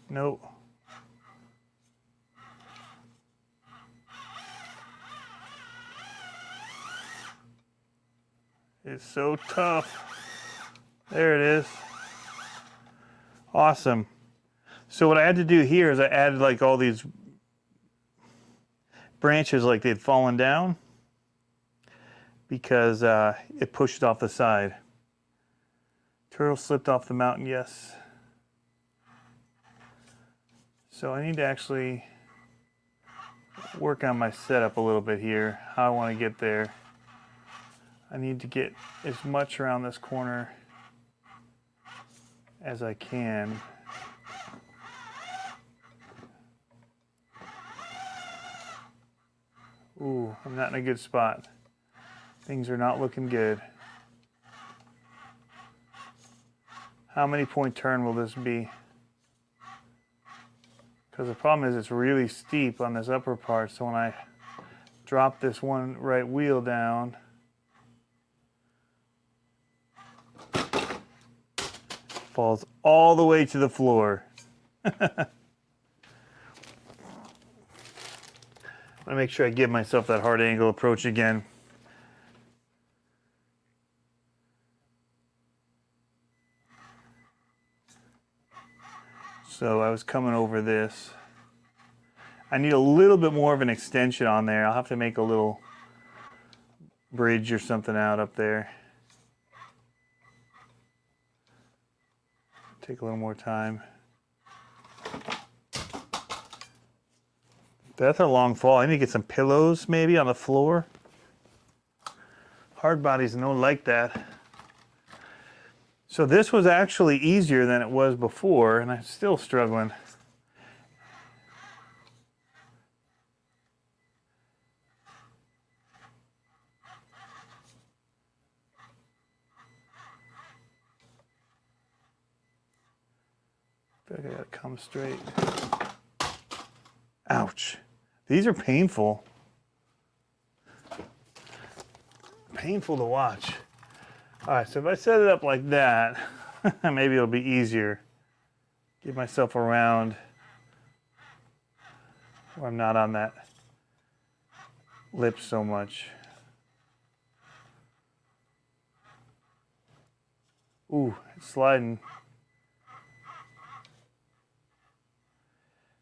Nope. It's so tough. There it is. Awesome. So what I had to do here is I added like all these branches like they'd fallen down because it pushed off the side. Turtle slipped off the mountain, yes. So I need to actually work on my setup a little bit here, how I want to get there. I need to get as much around this corner as I can. Ooh, I'm not in a good spot. Things are not looking good. How many point turn will this be? Because the problem is it's really steep on this upper part, so when I drop this one right wheel down, it falls all the way to the floor. I want to make sure I give myself that hard angle approach again. So I was coming over this. I need a little bit more of an extension on there. I'll have to make a little bridge or something out up there. Take a little more time. That's a long fall. I need to get some pillows maybe on the floor. Hard bodies don't like that. So this was actually easier than it was before, and I'm still struggling. I feel like I gotta come straight. Ouch. These are painful. Painful to watch. All right, so if I set it up like that, maybe it'll be easier. Get myself around where I'm not on that lip so much. Ooh, it's sliding.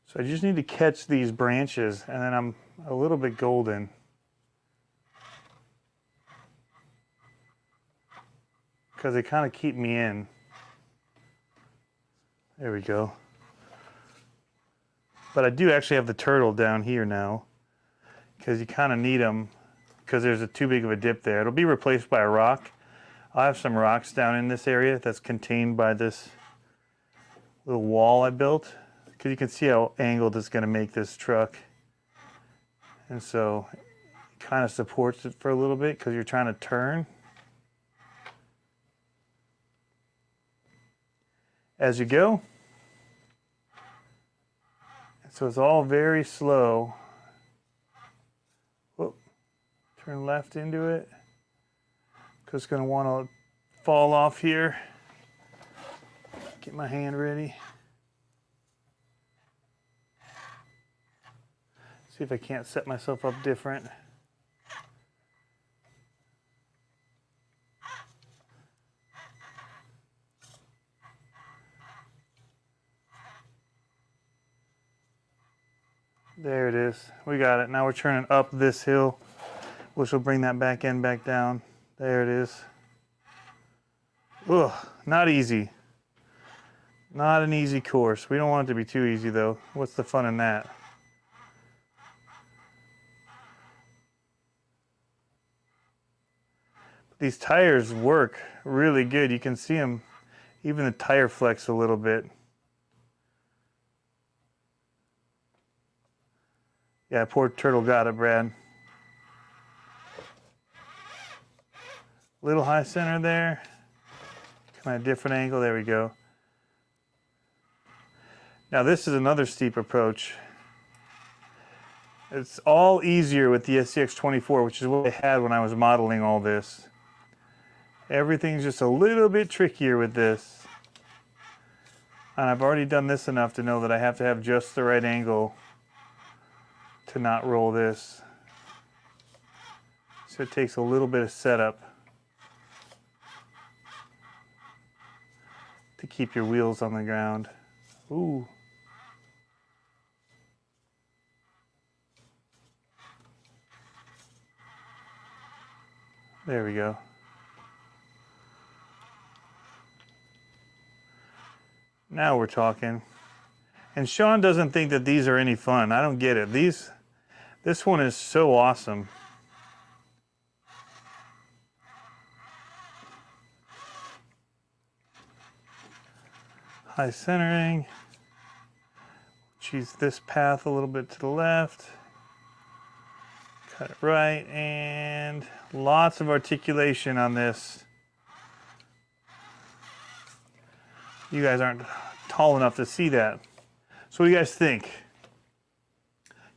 So I just need to catch these branches, and then I'm a little bit golden. Because they kind of keep me in. There we go. But I do actually have the turtle down here now, because you kind of need them because there's too big of a dip there. It'll be replaced by a rock. I have some rocks down in this area that's contained by this little wall I built, because you can see how angled it's going to make this truck. And so it kind of supports it for a little bit because you're trying to turn as you go. So it's all very slow. Whoop. Turn left into it. Because it's going to want to fall off here. Get my hand ready. See if I can't set myself up different. There it is. We got it. Now we're turning up this hill, which will bring that back end back down. There it is. Ugh, not easy. Not an easy course. We don't want it to be too easy though. What's the fun in that? These tires work really good. You can see them, even the tire flex a little bit. Yeah, poor turtle got it, Brad. Little high center there. Kind of different angle. There we go. Now this is another steep approach. It's all easier with the SCX24, which is what I had when I was modeling all this. Everything's just a little bit trickier with this. And I've already done this enough to know that I have to have just the right angle to not roll this. So it takes a little bit of setup to keep your wheels on the ground. Ooh. There we go. Now we're talking. And Sean doesn't think that these are any fun. I don't get it. This one is so awesome. High centering. Choose this path a little bit to the left. Cut it right, and lots of articulation on this. You guys aren't tall enough to see that. So what do you guys think?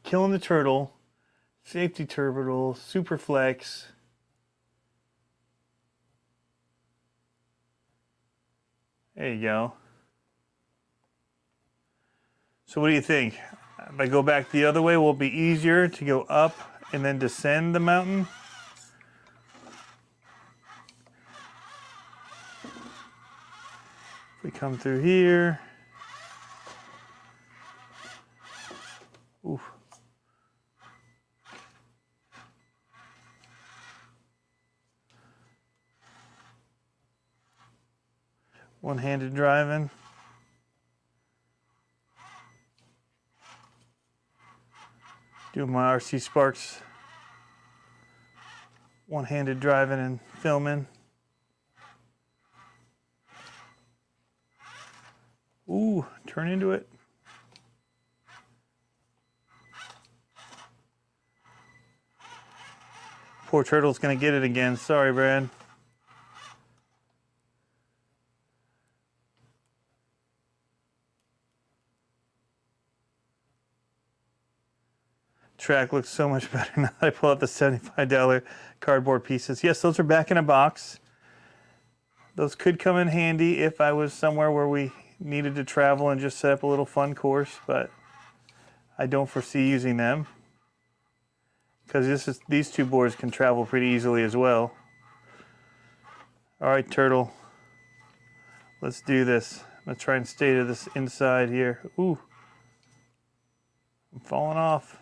Killing the turtle, safety turtle, super flex. There you go. So what do you think? If I go back the other way, will it be easier to go up and then descend the mountain? If we come through here. Oof. One-handed driving. Doing my RC Sparks. One-handed driving and filming. Ooh, turn into it. Poor turtle's gonna get it again. Sorry, Brad. Track looks so much better now that I pull out the $75 cardboard pieces. Yes, those are back in a box. Those could come in handy if I was somewhere where we needed to travel and just set up a little fun course, but I don't foresee using them because these two boards can travel pretty easily as well. All right, turtle, let's do this. Let's try and stay to this inside here. Ooh, I'm falling off.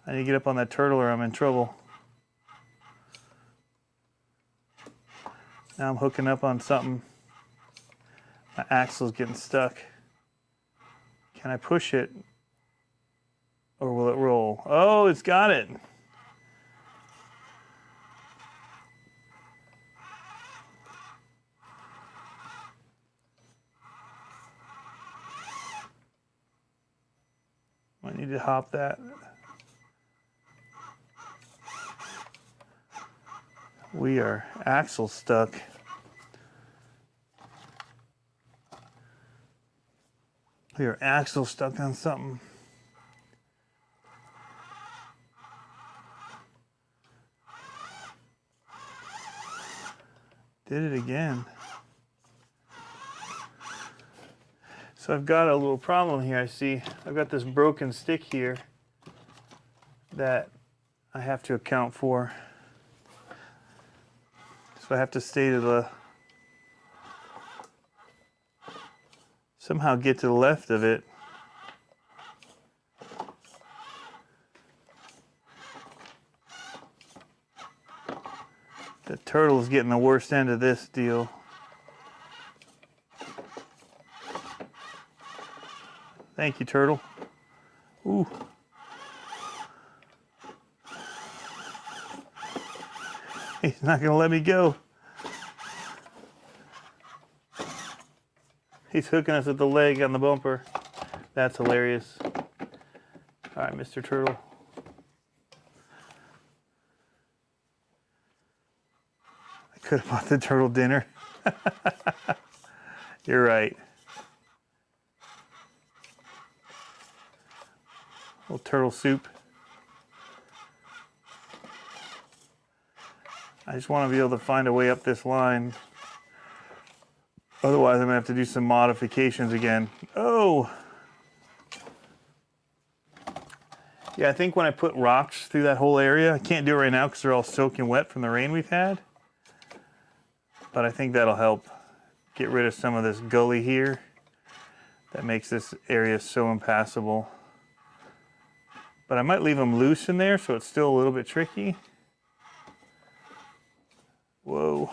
I need to get up on that turtle or I'm in trouble. Now I'm hooking up on something. My axle's getting stuck. Can I push it? Or will it roll? Oh, it's got it. I need to hop that. We are axle stuck. We are axle stuck on something. Did it again. So I've got a little problem here. I see I've got this broken stick here that I have to account for. So I have to stay to the, somehow get to the left of it. The turtle's getting the worst end of this deal. Thank you, turtle. Ooh. He's not gonna let me go. He's hooking us at the leg on the bumper. That's hilarious. All right, Mr. Turtle. I could have bought the turtle dinner. You're right. Little turtle soup. I just want to be able to find a way up this line. Otherwise, I'm going to have to do some modifications again. Oh! Yeah, I think when I put rocks through that whole area, I can't do it right now because they're all soaking wet from the rain we've had. But I think that'll help get rid of some of this gully here that makes this area so impassable. But I might leave them loose in there so it's still a little bit tricky. Whoa.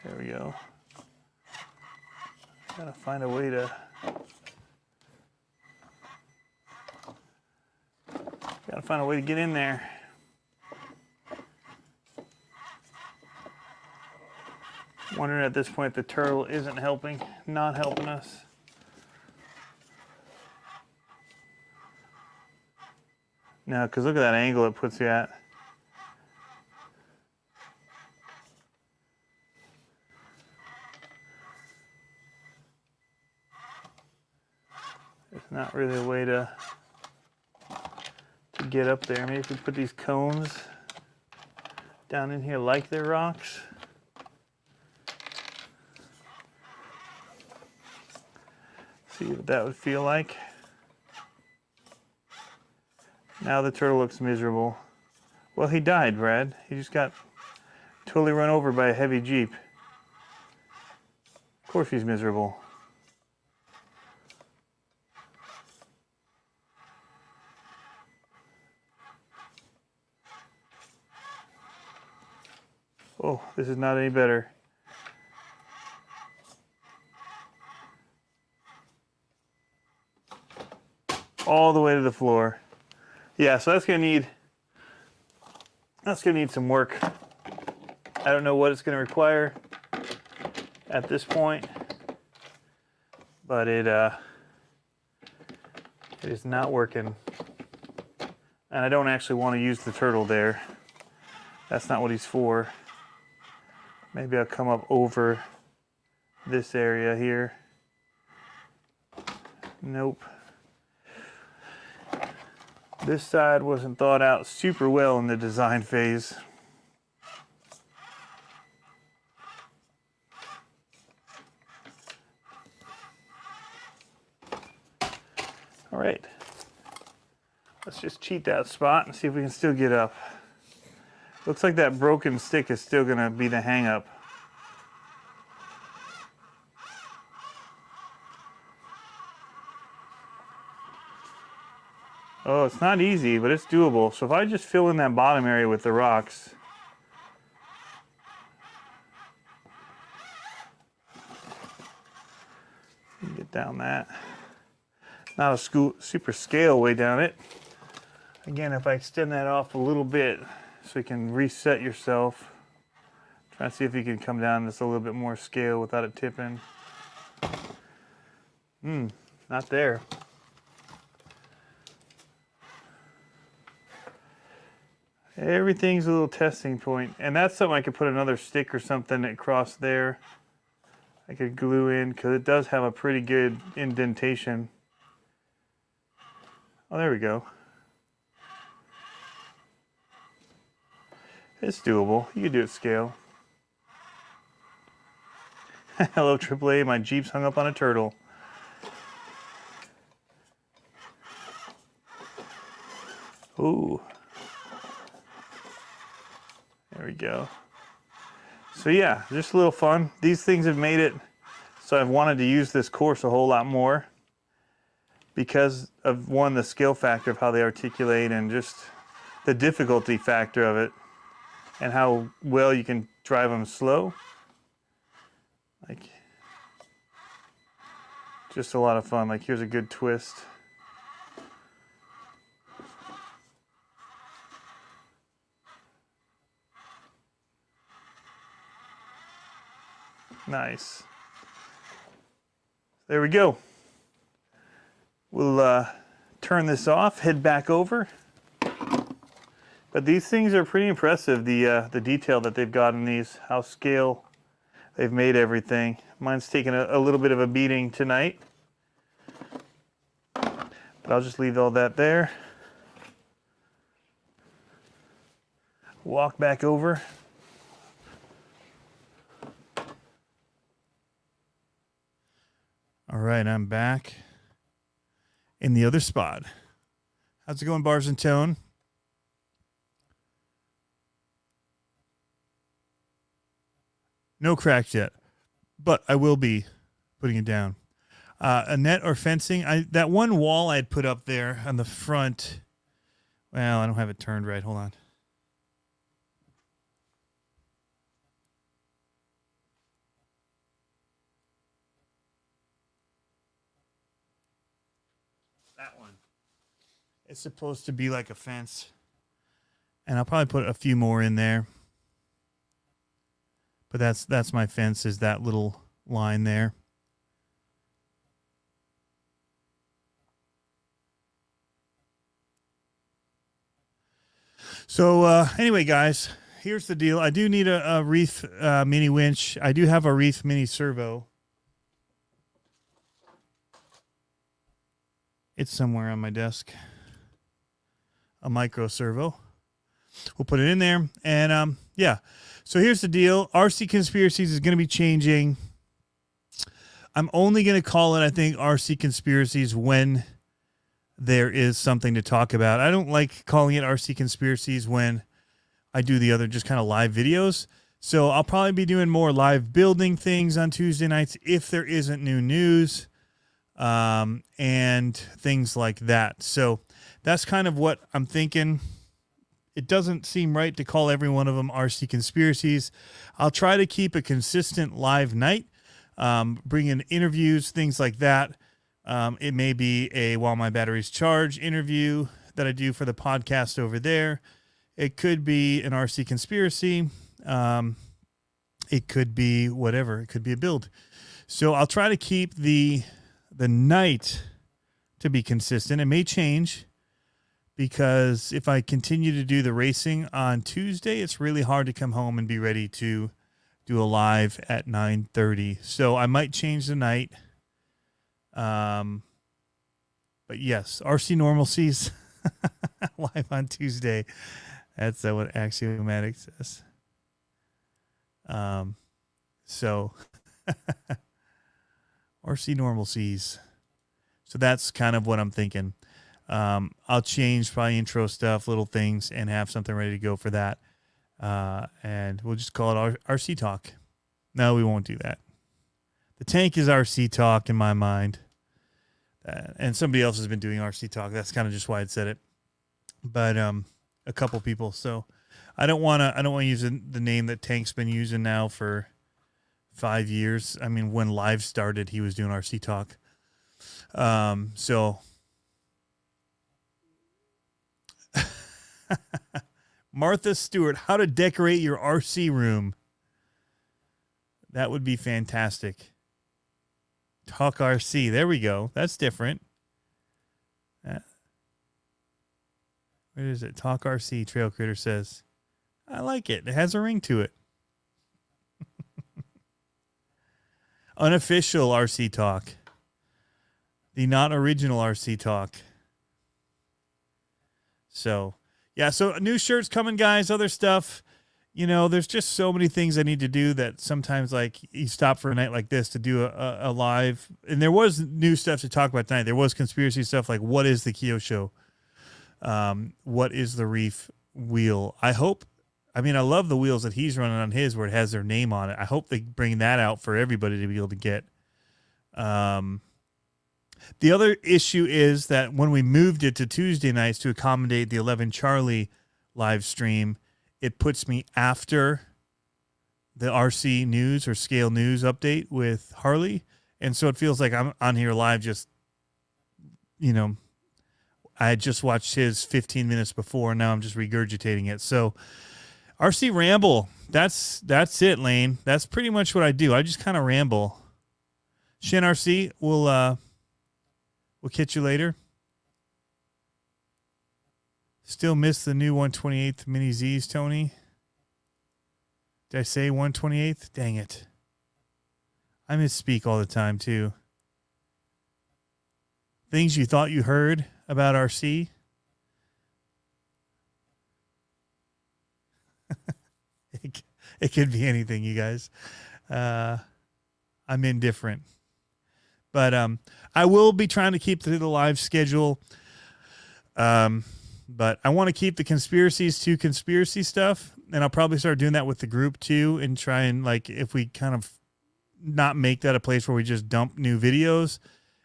There we go. Gotta find a way to... Gotta find a way to get in there. Wondering at this point if the turtle isn't helping, not helping us. No, because look at that angle it puts you at. There's not really a way to get up there. Maybe if we put these cones down in here like they're rocks. See what that would feel like. Now the turtle looks miserable. Well, he died, Brad. He just got totally run over by a heavy Jeep. Of course he's miserable. Oh, this is not any better. All the way to the floor. Yeah, so that's gonna need some work. I don't know what it's gonna require at this point, but it is not working. And I don't actually want to use the turtle there. That's not what he's for. Maybe I'll come up over this area here. Nope. This side wasn't thought out super well in the design phase. All right, let's just cheat that spot and see if we can still get up. Looks like that broken stick is still gonna be the hang up. Oh, it's not easy, but it's doable. So if I just fill in that bottom area with the rocks. Get down that. Not a super scale way down it. Again, if I extend that off a little bit so you can reset yourself. Try to see if you can come down just a little bit more scale without it tipping. Not there. Everything's a little testing point. And that's something I could put another stick or something across there. I could glue in because it does have a pretty good indentation. Oh, there we go. It's doable. You can do it scale. Hello, AAA. My Jeep's hung up on a turtle. Ooh. There we go. So yeah, just a little fun. These things have made it so I've wanted to use this course a whole lot more because of, one, the skill factor of how they articulate and just the difficulty factor of it and how well you can drive them slow. Like, just a lot of fun. Like, here's a good twist. Nice. There we go. We'll turn this off, head back over. But these things are pretty impressive, the detail that they've got in these, how scale they've made everything. Mine's taken a little bit of a beating tonight. But I'll just leave all that there. Walk back over. All right, I'm back in the other spot. How's it going, Bars and Tone? No cracks yet, but I will be putting it down. A net or fencing. That one wall I had put up there on the front. Well, I don't have it turned right. Hold on. That one. It's supposed to be like a fence. And I'll probably put a few more in there. But that's my fence, is that little line there. So anyway, guys, here's the deal. I do need a Reef mini winch. I do have a Reef mini servo. It's somewhere on my desk. A micro servo. We'll put it in there. And yeah. So here's the deal. RC Conspiracies is going to be changing. I'm only going to call it, I think, RC Conspiracies when there is something to talk about. I don't like calling it RC Conspiracies when I do the other just kind of live videos. So I'll probably be doing more live building things on Tuesday nights if there isn't new news and things like that. So that's kind of what I'm thinking. It doesn't seem right to call every one of them RC Conspiracies. I'll try to keep a consistent live night, bring in interviews, things like that. It may be a While My Batteries Charge interview that I do for the podcast over there. It could be an RC Conspiracy. It could be whatever. It could be a build. So I'll try to keep the night to be consistent. It may change, because if I continue to do the racing on Tuesday, it's really hard to come home and be ready to do a live at 9:30. So I might change the night. But yes, RC Normalcies live on Tuesday. That's what Axiomatic says. So RC Normalcies. So that's kind of what I'm thinking. I'll change probably intro stuff, little things, and have something ready to go for that. And we'll just call it RC Talk. No, we won't do that. The tank is RC Talk in my mind. And somebody else has been doing RC Talk. That's kind of just why I said it. But a couple people. So I don't want to use the name that Tank's been using now for 5 years. I mean, when Live started, he was doing RC Talk. So Martha Stewart, how to decorate your RC room. That would be fantastic. Talk RC. There we go. That's different. Where is it? Talk RC Trail Critter says, I like it. It has a ring to it. Unofficial RC Talk. The not original RC Talk. So, yeah, so new shirts coming, guys, other stuff. You know, there's just so many things I need to do that sometimes, like, you stop for a night like this to do a live. And there was new stuff to talk about tonight. There was conspiracy stuff like, what is the Kyosho? What is the Reef wheel? I love the wheels that he's running on his where it has their name on it. I hope they bring that out for everybody to be able to get. The other issue is that when we moved it to Tuesday nights to accommodate the 11 Charlie live stream, it puts me after the RC news or scale news update with Harley. And so it feels like I'm on here live just, you know, I had just watched his 15 minutes before, and now I'm just regurgitating it. So RC ramble, that's it, Lane. That's pretty much what I do. I just kind of ramble. Shin RC, we'll catch you later. Still miss the new 128th Mini Z's, Tony. Did I say 128th? Dang it. I misspeak all the time, too. Things you thought you heard about RC. It could be anything, you guys. I'm indifferent. But I will be trying to keep to the live schedule. But I want to keep the conspiracies to conspiracy stuff. And I'll probably start doing that with the group too. And try and, like, if we kind of not make that a place where we just dump new videos.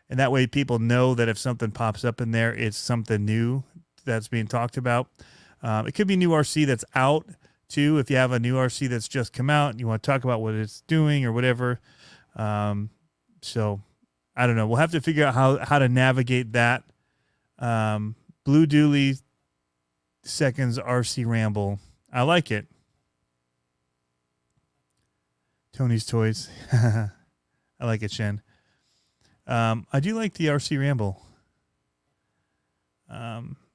And that way people know that if something pops up in there, it's something new that's being talked about. It could be new RC that's out too. If you have a new RC that's just come out and you want to talk about what it's doing or whatever. So I don't know. We'll have to figure out how to navigate that. Blue Dooley seconds RC ramble. I like it. Tony's Toys. I like it, Shen. I do like the RC ramble.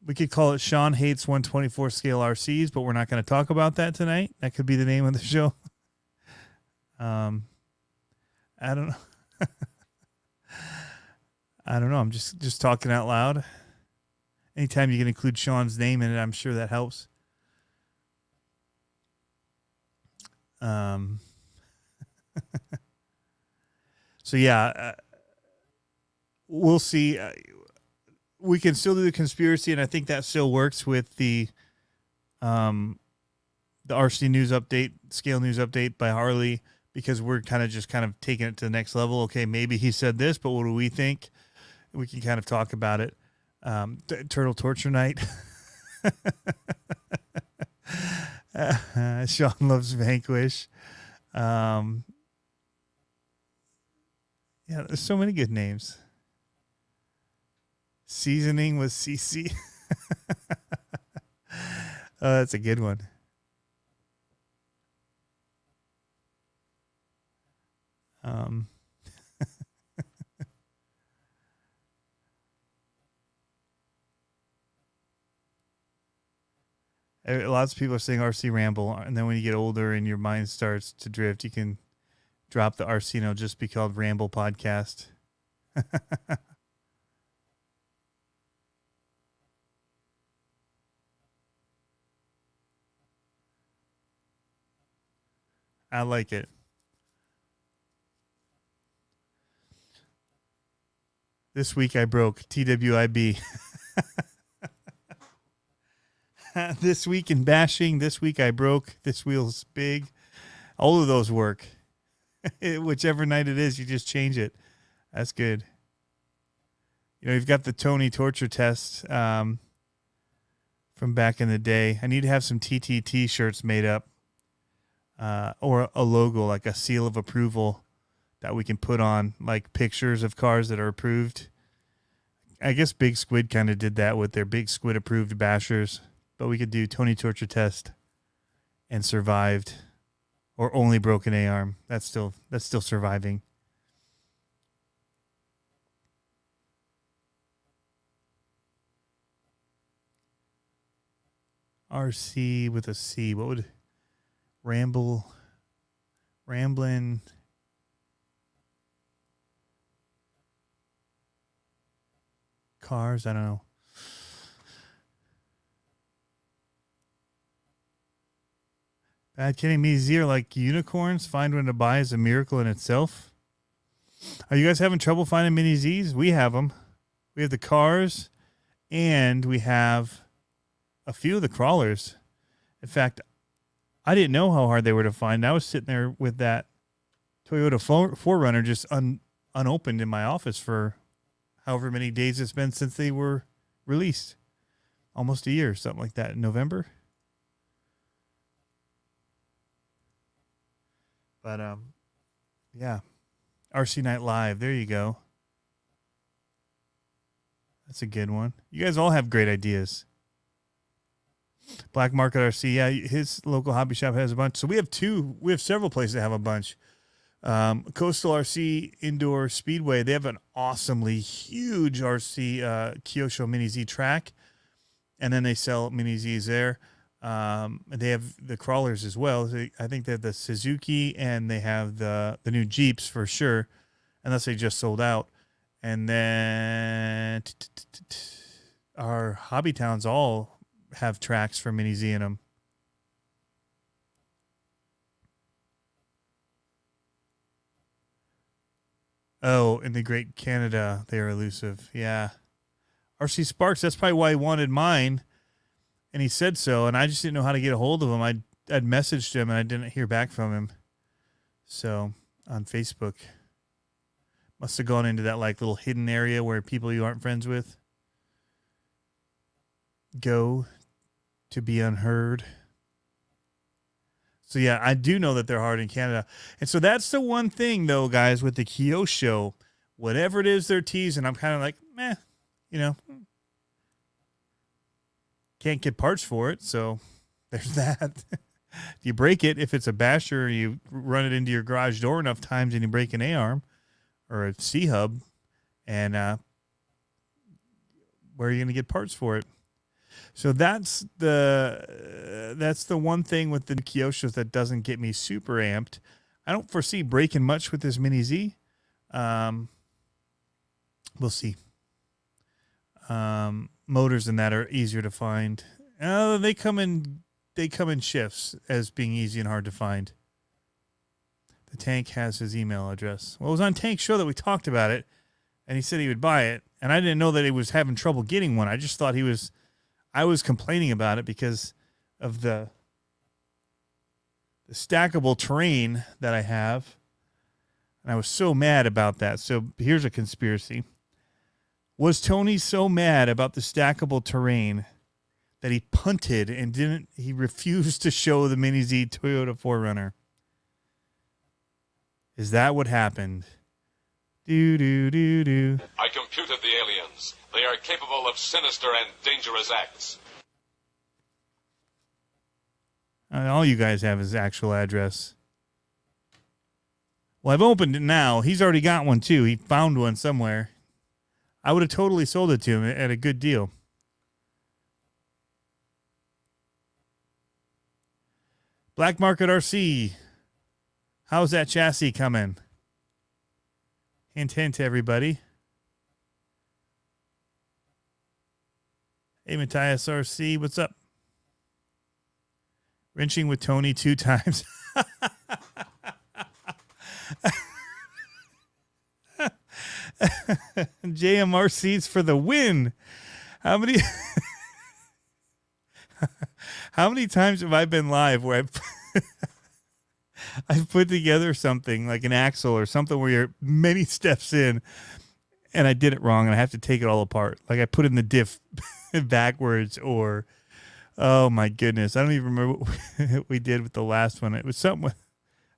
We could call it Sean Hates 124 Scale RCs, but we're not going to talk about that tonight. That could be the name of the show. I don't know. I don't know. I'm just talking out loud. Anytime you can include Sean's name in it, I'm sure that helps. So yeah, we'll see. We can still do the conspiracy, and I think that still works with the RC news update, scale news update by Harley, because we're kind of taking it to the next level. Okay, maybe he said this, but what do we think? We can kind of talk about it. Turtle Torture Night. Sean loves Vanquish. Yeah, there's so many good names. Seasoning with CC. That's a good one. Lots of people are saying RC ramble, and then when you get older and your mind starts to drift, you can drop the RC and it'll just be called Ramble Podcast. I like it. This week I broke TWIB. This week in bashing. This week I broke. This wheel's big. All of those work. Whichever night it is, you just change it. That's good. You know, you've got the Tony torture test from back in the day. I need to have some TTT shirts made up. Or a logo, like a seal of approval that we can put on, like pictures of cars that are approved. I guess Big Squid kind of did that with their Big Squid approved bashers, but we could do Tony torture test and survived, or only broken A-arm. That's still surviving. RC with a C. What would ramblin' cars? I don't know. Bad kidding me. Zero like unicorns. Find one to buy is a miracle in itself. Are you guys having trouble finding mini Zs? We have them. We have the cars, and we have a few of the crawlers. In fact, I didn't know how hard they were to find. I was sitting there with that Toyota 4Runner just unopened in my office for however many days it's been since they were released. Almost a year, something like that, in November. But, yeah. RC Night Live. There you go. That's a good one. You guys all have great ideas. Black Market RC. Yeah, his local hobby shop has a bunch. So we have several places that have a bunch. Coastal RC Indoor Speedway. They have an awesomely huge RC Kyosho Mini Z track. And then they sell Mini Zs there. They have the crawlers as well. I think they have the Suzuki and they have the new Jeeps for sure, unless they just sold out. And then our hobby towns all have tracks for Mini Z in them. Oh, in the Great Canada, they are elusive. Yeah. RC Sparks, that's probably why he wanted mine. And he said so, and I just didn't know how to get a hold of him. I'd messaged him, and I didn't hear back from him. So, on Facebook. Must have gone into that like little hidden area where people you aren't friends with go to be unheard. So, yeah, I do know that they're hard in Canada. And so that's the one thing, though, guys, with the Kyosho. Whatever it is they're teasing, I'm kind of like, meh, you know. Can't get parts for it, so there's that. You break it, if it's a basher, you run it into your garage door enough times and you break an A-arm or a C-hub, and where are you going to get parts for it? So that's the one thing with the Kyoshos that doesn't get me super amped. I don't foresee breaking much with this Mini Z. We'll see. Motors in that are easier to find. They come in shifts as being easy and hard to find. The Tank has his email address. Well, it was on Tank's show that we talked about it, and he said he would buy it, and I didn't know that he was having trouble getting one. I just thought I was complaining about it because of the stackable terrain that I have, and I was so mad about that. So here's a conspiracy. Was Tony so mad about the stackable terrain that he punted and he refused to show the Mini Z Toyota 4Runner? Is that what happened? Do. I computed the aliens. They are capable of sinister and dangerous acts. All you guys have is actual address. Well, I've opened it now. He's already got one too. He found one somewhere. I would have totally sold it to him at a good deal. Black Market RC. How's that chassis coming? Hint, hint, everybody. Hey, Matthias RC, what's up? Wrenching with Tony 2 times. JMRC's for the win. How many times have I been live where I've put together something like an axle or something where you're many steps in and I did it wrong and I have to take it all apart. Like I put in the diff backwards, or oh my goodness, I don't even remember what we did with the last one. It was something with,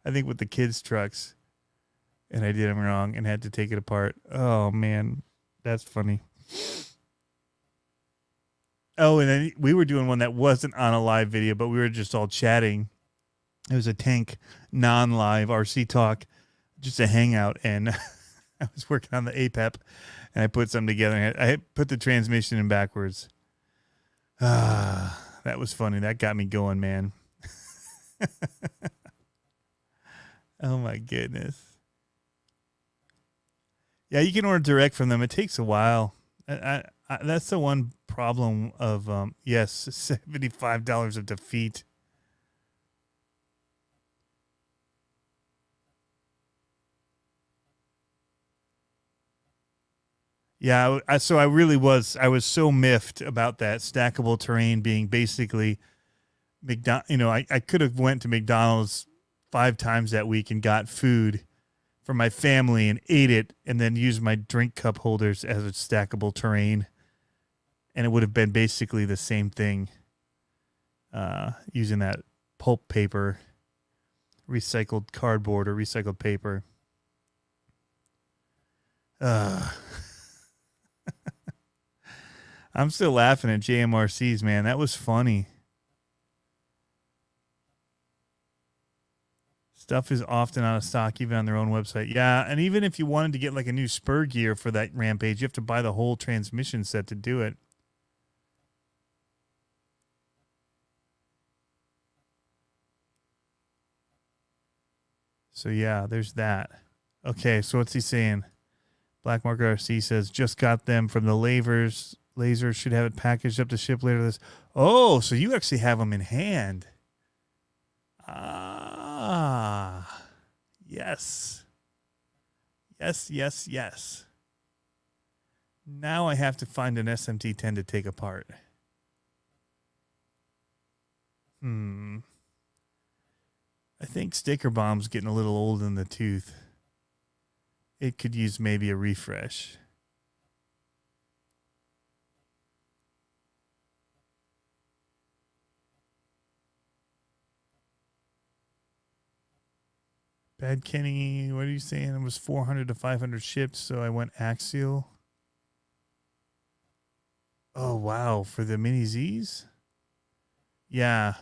I think with the kids' trucks, and I did them wrong and had to take it apart. Oh man, that's funny. Oh, and then we were doing one that wasn't on a live video, but we were just all chatting. It was a Tank non-live RC talk, just a hangout, and I was working on the APEP, and I put something together. I put the transmission in backwards. that was funny. That got me going, man. Oh my goodness. Yeah, you can order direct from them. It takes a while. That's the one problem of yes, $75 of defeat. Yeah, so I was so miffed about that stackable terrain being basically I could have went to McDonald's 5 times that week and got food for my family and ate it and then used my drink cup holders as a stackable terrain. And it would have been basically the same thing using that pulp paper, recycled cardboard or recycled paper. I'm still laughing at JMRCs, man. That was funny. Stuff is often out of stock, even on their own website. Yeah, and even if you wanted to get like a new spur gear for that Rampage, you have to buy the whole transmission set to do it. So yeah, there's that. Okay, so what's he saying? Black Market RC says, just got them from the lasers. Lasers should have it packaged up to ship later this. Oh, so you actually have them in hand. Ah, yes. Yes. Now I have to find an SMT-10 to take apart. I think Sticker Bomb's getting a little old in the tooth. It could use maybe a refresh. Bad Kenny, what are you saying? It was 400 to 500 shipped, so I went axial. Oh, wow. For the Mini Zs? Yeah.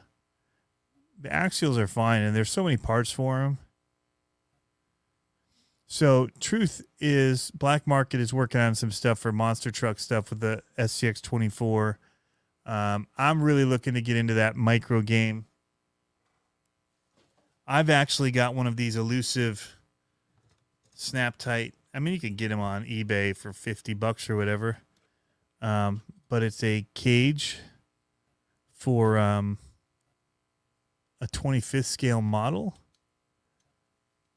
The axials are fine, and there's so many parts for them. So, truth is, Black Market is working on some stuff for monster truck stuff with the SCX 24. I'm really looking to get into that micro game. I've actually got one of these elusive snap tight. I mean, you can get them on eBay for $50 or whatever. But it's a cage for a 25th scale model.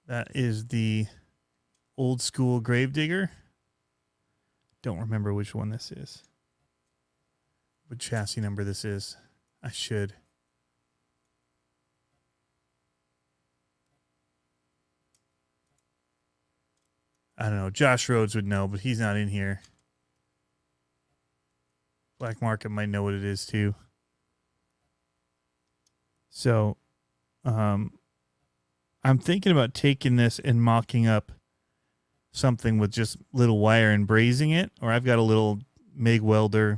That is the old school Gravedigger. Don't remember which one this is. What chassis number this is. I should. I don't know. Josh Rhodes would know, but he's not in here. Black Market might know what it is too. So, I'm thinking about taking this and mocking up something with just little wire and brazing it. Or I've got a little MIG welder.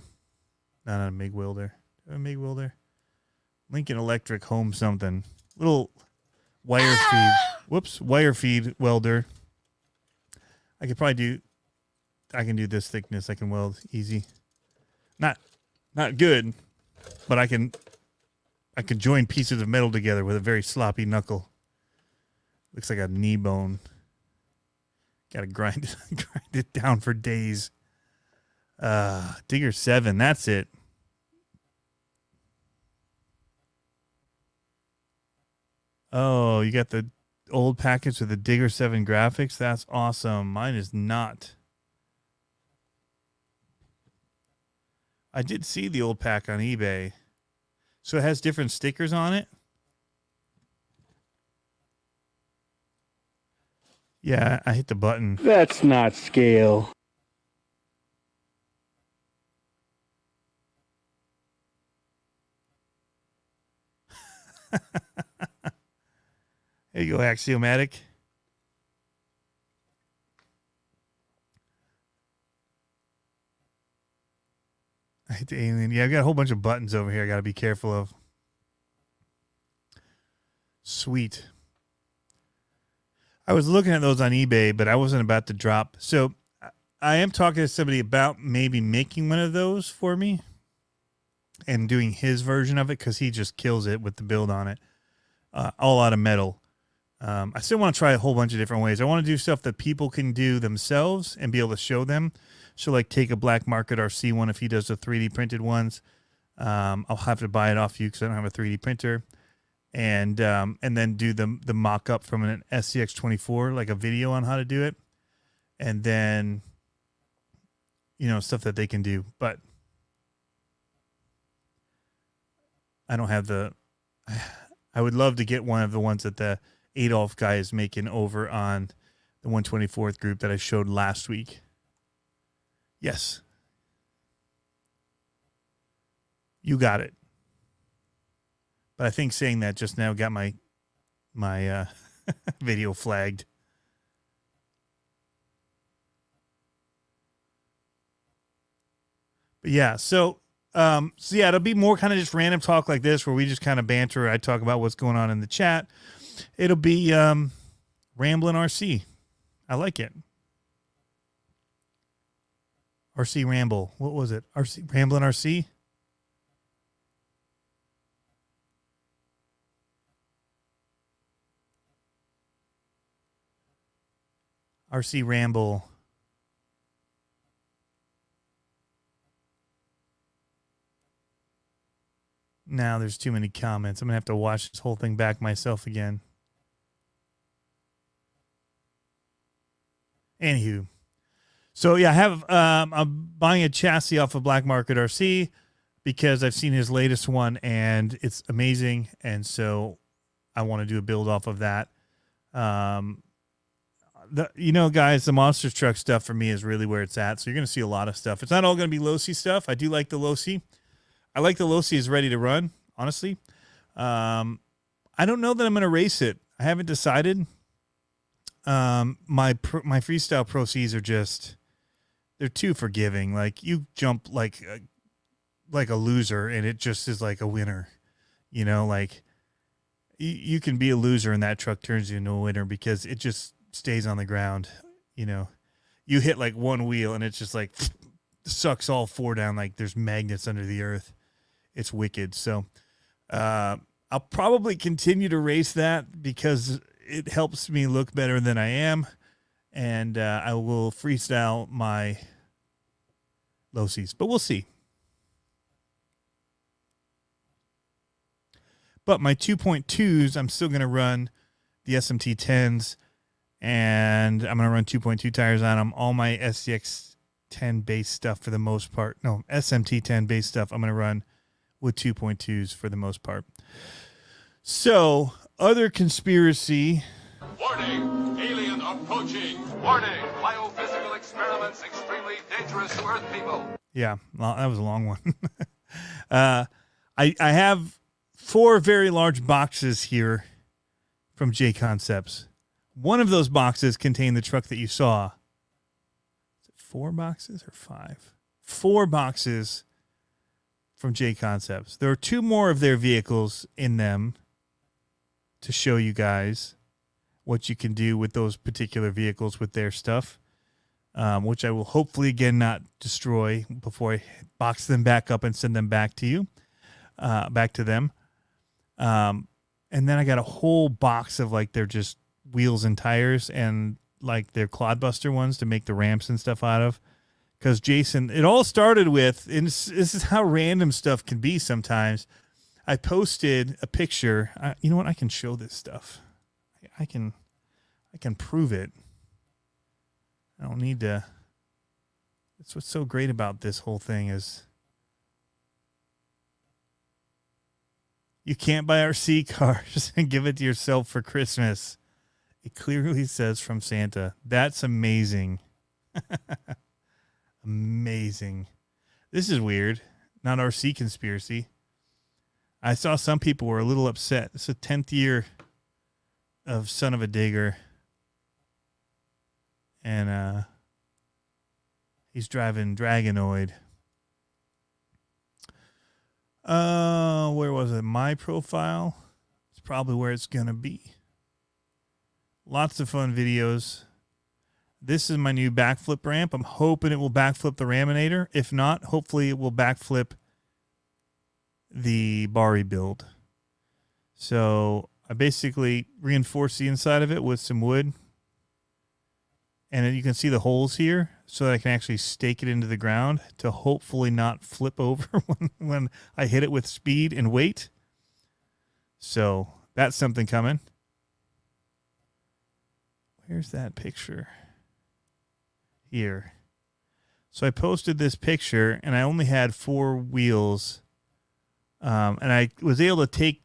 No, not a MIG welder. A MIG welder. Lincoln Electric home something. Little wire feed. Whoops. Wire feed welder. I could probably I can do this thickness. I can weld easy. Not good, but I can join pieces of metal together with a very sloppy knuckle. Looks like a knee bone. Got to grind it down for days. Digger 7, that's it. Oh, you got the old package with the Digger 7 graphics. That's awesome. Mine is not. I did see the old pack on eBay. So it has different stickers on it. Yeah, I hit the button. That's not scale. There you go, Axiomatic. I hit the alien. Yeah, I've got a whole bunch of buttons over here I got to be careful of. Sweet. I was looking at those on eBay, but I wasn't about to drop. So I am talking to somebody about maybe making one of those for me. and doing his version of it because he just kills it with the build on it. All out of metal. I still want to try a whole bunch of different ways. I want to do stuff that people can do themselves and be able to show them. So like take a black market RC one if he does the 3D printed ones. I'll have to buy it off you because I don't have a 3D printer. And then do the mock-up from an SCX-24, like a video on how to do it. And then, stuff that they can do. But I don't have I would love to get one of the ones that the Adolf guy is making over on the 124th group that I showed last week. Yes. You got it. But I think saying that just now got my video flagged. But yeah, so yeah, it'll be more kind of just random talk like this where we just kind of banter. I talk about what's going on in the chat. It'll be Ramblin' RC. I like it. RC Ramble. What was it? Ramblin' RC? RC Ramble. Now there's too many comments. I'm going to have to watch this whole thing back myself again. Anywho. So yeah, I'm buying a chassis off of Black Market RC because I've seen his latest one and it's amazing. And so I want to do a build off of that. Guys, the Monsters Truck stuff for me is really where it's at. So you're going to see a lot of stuff. It's not all going to be Losi stuff. I do like the Losi. I like the Losi is ready to run, honestly. I don't know that I'm going to race it. I haven't decided. My Freestyle Pro Cs are just, they're too forgiving. Like you jump like a loser and it just is like a winner. Like you can be a loser and that truck turns you into a winner because it just stays on the ground. You hit like one wheel and it's just like sucks all four down like there's magnets under the earth. It's wicked. So I'll probably continue to race that because it helps me look better than I am. And I will freestyle my Losis, but we'll see. But my 2.2s, I'm still going to run the SMT 10s, and I'm going to run 2.2 tires on them. All my SCX 10 base stuff for the most part. No, SMT 10 base stuff I'm going to run with 2.2s for the most part. So, other conspiracy. Warning, alien approaching. Warning, biophysical experiments extremely dangerous to Earth people. Yeah, well, that was a long one. I have 4 very large boxes here from JConcepts. One of those boxes contained the truck that you saw. Is it 4 boxes or 5? 4 boxes from JConcepts. There are 2 more of their vehicles in them to show you guys what you can do with those particular vehicles with their stuff, which I will hopefully, again, not destroy before I box them back up and send them back to you, back to them. And then I got a whole box of like they're just wheels and tires and like their clodbuster ones to make the ramps and stuff out of. Because Jason, it all started with, and this is how random stuff can be sometimes. I posted a picture. You know what? I can show this stuff. I can prove it. I don't need to. That's what's so great about this whole thing is you can't buy RC cars and give it to yourself for Christmas. It clearly says from Santa. That's amazing. Amazing. This is weird. Not RC conspiracy. I saw some people were a little upset. It's the 10th year of Son of a Digger. And he's driving Dragonoid. Where was it? My profile. It's probably where it's going to be. Lots of fun videos. This is my new backflip ramp. I'm hoping it will backflip the Raminator. If not, hopefully it will backflip the Bari build. So I basically reinforced the inside of it with some wood. And then you can see the holes here so that I can actually stake it into the ground to hopefully not flip over when I hit it with speed and weight. So that's something coming. Where's that picture? Here. So I posted this picture and I only had 4 wheels. And I was able to take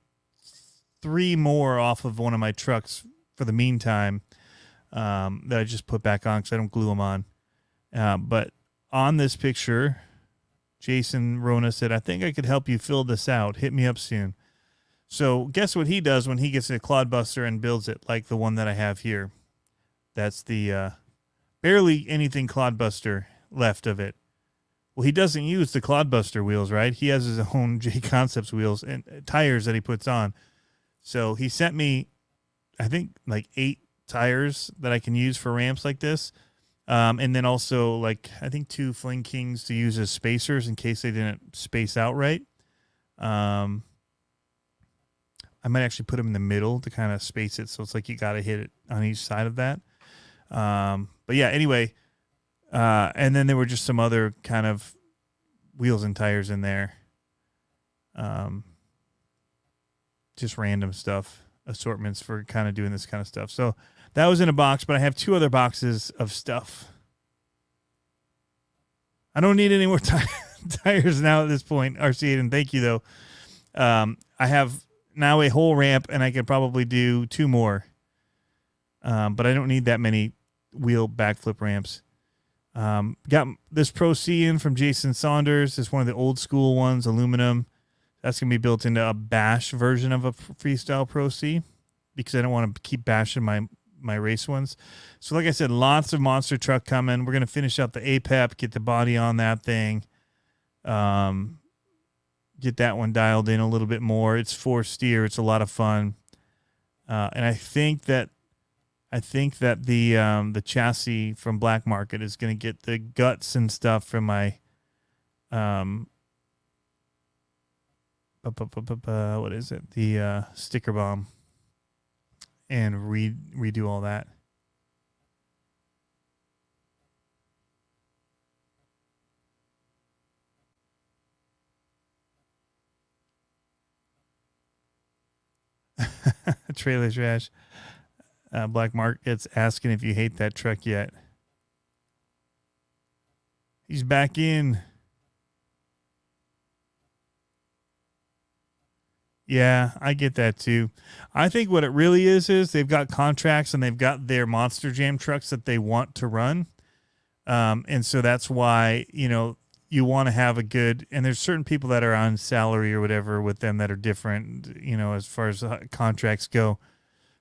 3 more off of one of my trucks for the meantime. That I just put back on because I don't glue them on. But on this picture, Jason Rona said, I think I could help you fill this out. Hit me up soon. So guess what he does when he gets a clod buster and builds it like the one that I have here. That's the barely anything clod buster left of it. Well, he doesn't use the clod buster wheels, right? He has his own JConcepts wheels and tires that he puts on. So he sent me, I think, like 8 tires that I can use for ramps like this. And then also like, I think 2 Fling Kings to use as spacers in case they didn't space out right. I might actually put them in the middle to kind of space it. So it's like you got to hit it on each side of that. But yeah, anyway, and then there were just some other kind of wheels and tires in there. Just random stuff, assortments for kind of doing this kind of stuff. So that was in a box, but I have 2 other boxes of stuff. I don't need any more tires now at this point, RC, and thank you though. I have now a whole ramp and I could probably do 2 more. But I don't need that many wheel backflip ramps. Got this Pro C in from Jason Saunders. It's one of the old school ones, aluminum. That's going to be built into a bash version of a Freestyle Pro C because I don't want to keep bashing my race ones. So like I said, lots of monster truck coming. We're going to finish out the APEP, get the body on that thing. Get that one dialed in a little bit more. It's 4 steer. It's a lot of fun. And I think that the chassis from Black Market is going to get the guts and stuff from my what is it? The sticker bomb, and redo all that. Trailer trash. Black Market's asking if you hate that truck yet. He's back in. Yeah, I get that too. I think what it really is they've got contracts and they've got their Monster Jam trucks that they want to run. And so that's why, you want to have a good, and there's certain people that are on salary or whatever with them that are different, as far as contracts go.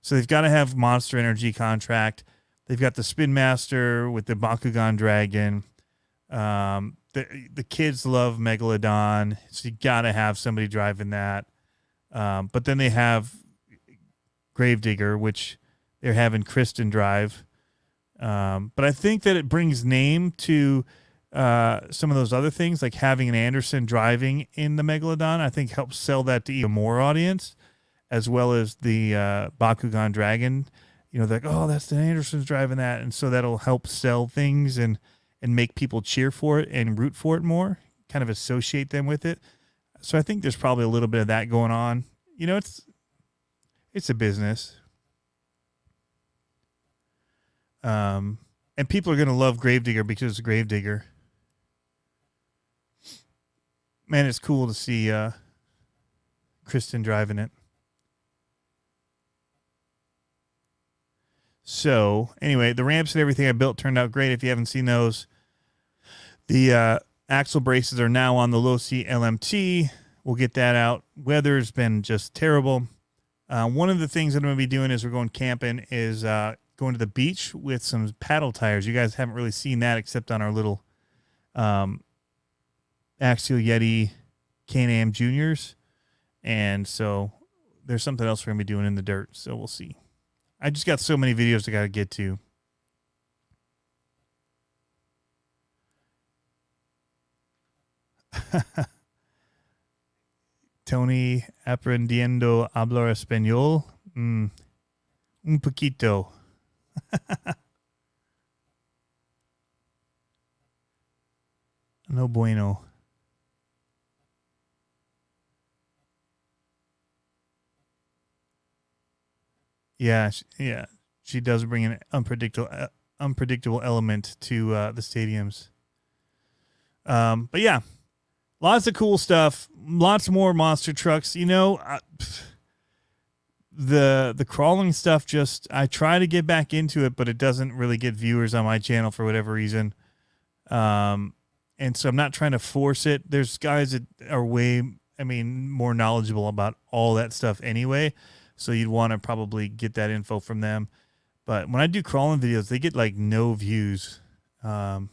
So they've got to have Monster Energy contract. They've got the Spin Master with the Bakugan Dragon. The kids love Megalodon, so you got to have somebody driving that. But then they have Gravedigger, which they're having Kristen drive. But I think that it brings name to some of those other things, like having an Anderson driving in the Megalodon. I think helps sell that to even more audience, as well as the Bakugan Dragon. They're like, oh, that's the Anderson's driving that. And so that'll help sell things and make people cheer for it and root for it more, kind of associate them with it. So I think there's probably a little bit of that going on. It's a business. And people are going to love Gravedigger because it's Gravedigger. Man, it's cool to see Kristen driving it. So anyway, the ramps and everything I built turned out great. If you haven't seen those, the axle braces are now on the low C LMT. We'll get that out. Weather's been just terrible. One of the things that I'm going to be doing as we're going camping is going to the beach with some paddle tires. You guys haven't really seen that except on our little Axial Yeti Can-Am Juniors. And so there's something else we're going to be doing in the dirt. So we'll see. I just got so many videos I got to get to. Tony aprendiendo hablar español. Un poquito. No bueno. Yeah, she does bring an unpredictable element to the stadiums. But yeah, lots of cool stuff. Lots more monster trucks. You know, the crawling stuff. I try to get back into it, but it doesn't really get viewers on my channel for whatever reason. And so I'm not trying to force it. There's guys that are more knowledgeable about all that stuff anyway. So you'd want to probably get that info from them. But when I do crawling videos, they get like no views. I've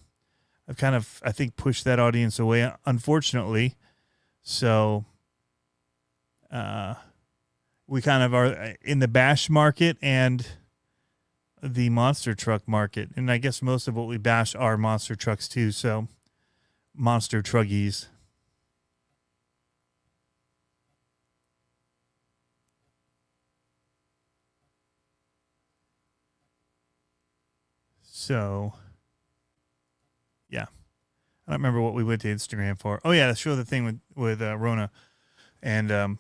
kind of, I think, pushed that audience away, unfortunately. So we kind of are in the bash market and the monster truck market. And I guess most of what we bash are monster trucks too. So monster truggies. So, yeah. I don't remember what we went to Instagram for. Oh, yeah, to show the thing with Rona. And,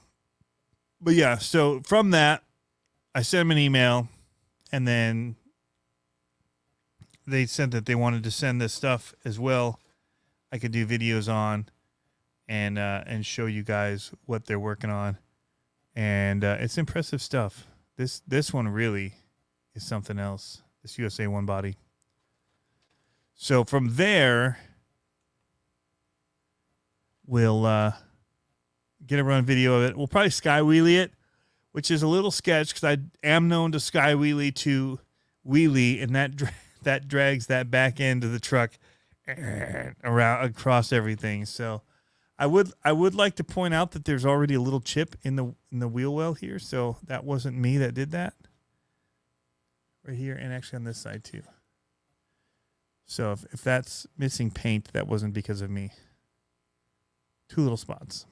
but yeah, so from that, I sent them an email, and then they said that they wanted to send this stuff as well. I could do videos on and show you guys what they're working on. And it's impressive stuff. This one really is something else. This USA One body. So from there, we'll get a run video of it. We'll probably sky wheelie it, which is a little sketch because I am known to sky wheelie to wheelie, and that drags that back end of the truck around across everything. So I would like to point out that there's already a little chip in the wheel well here. So that wasn't me that did that. Right here, and actually on this side too. So if that's missing paint, that wasn't because of me. 2 little spots.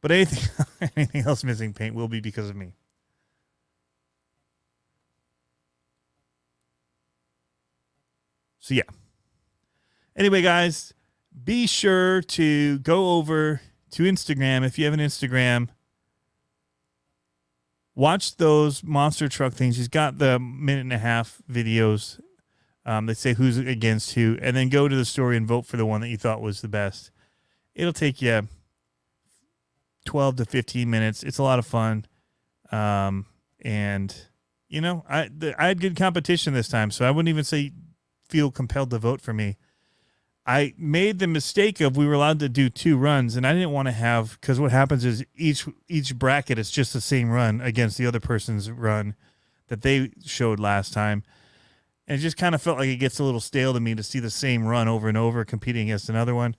But anything else missing paint will be because of me. So yeah. Anyway, guys, be sure to go over to Instagram if you have an Instagram. Watch those monster truck things. He's got the 1.5 minute videos. They say who's against who, and then go to the story and vote for the one that you thought was the best. It'll take you 12 to 15 minutes. It's a lot of fun. And you know, I had good competition this time, so I wouldn't even say feel compelled to vote for me. I made the mistake of we were allowed to do 2 runs, and I didn't want to have, because what happens is each bracket is just the same run against the other person's run that they showed last time. And it just kind of felt like it gets a little stale to me to see the same run over and over competing against another one.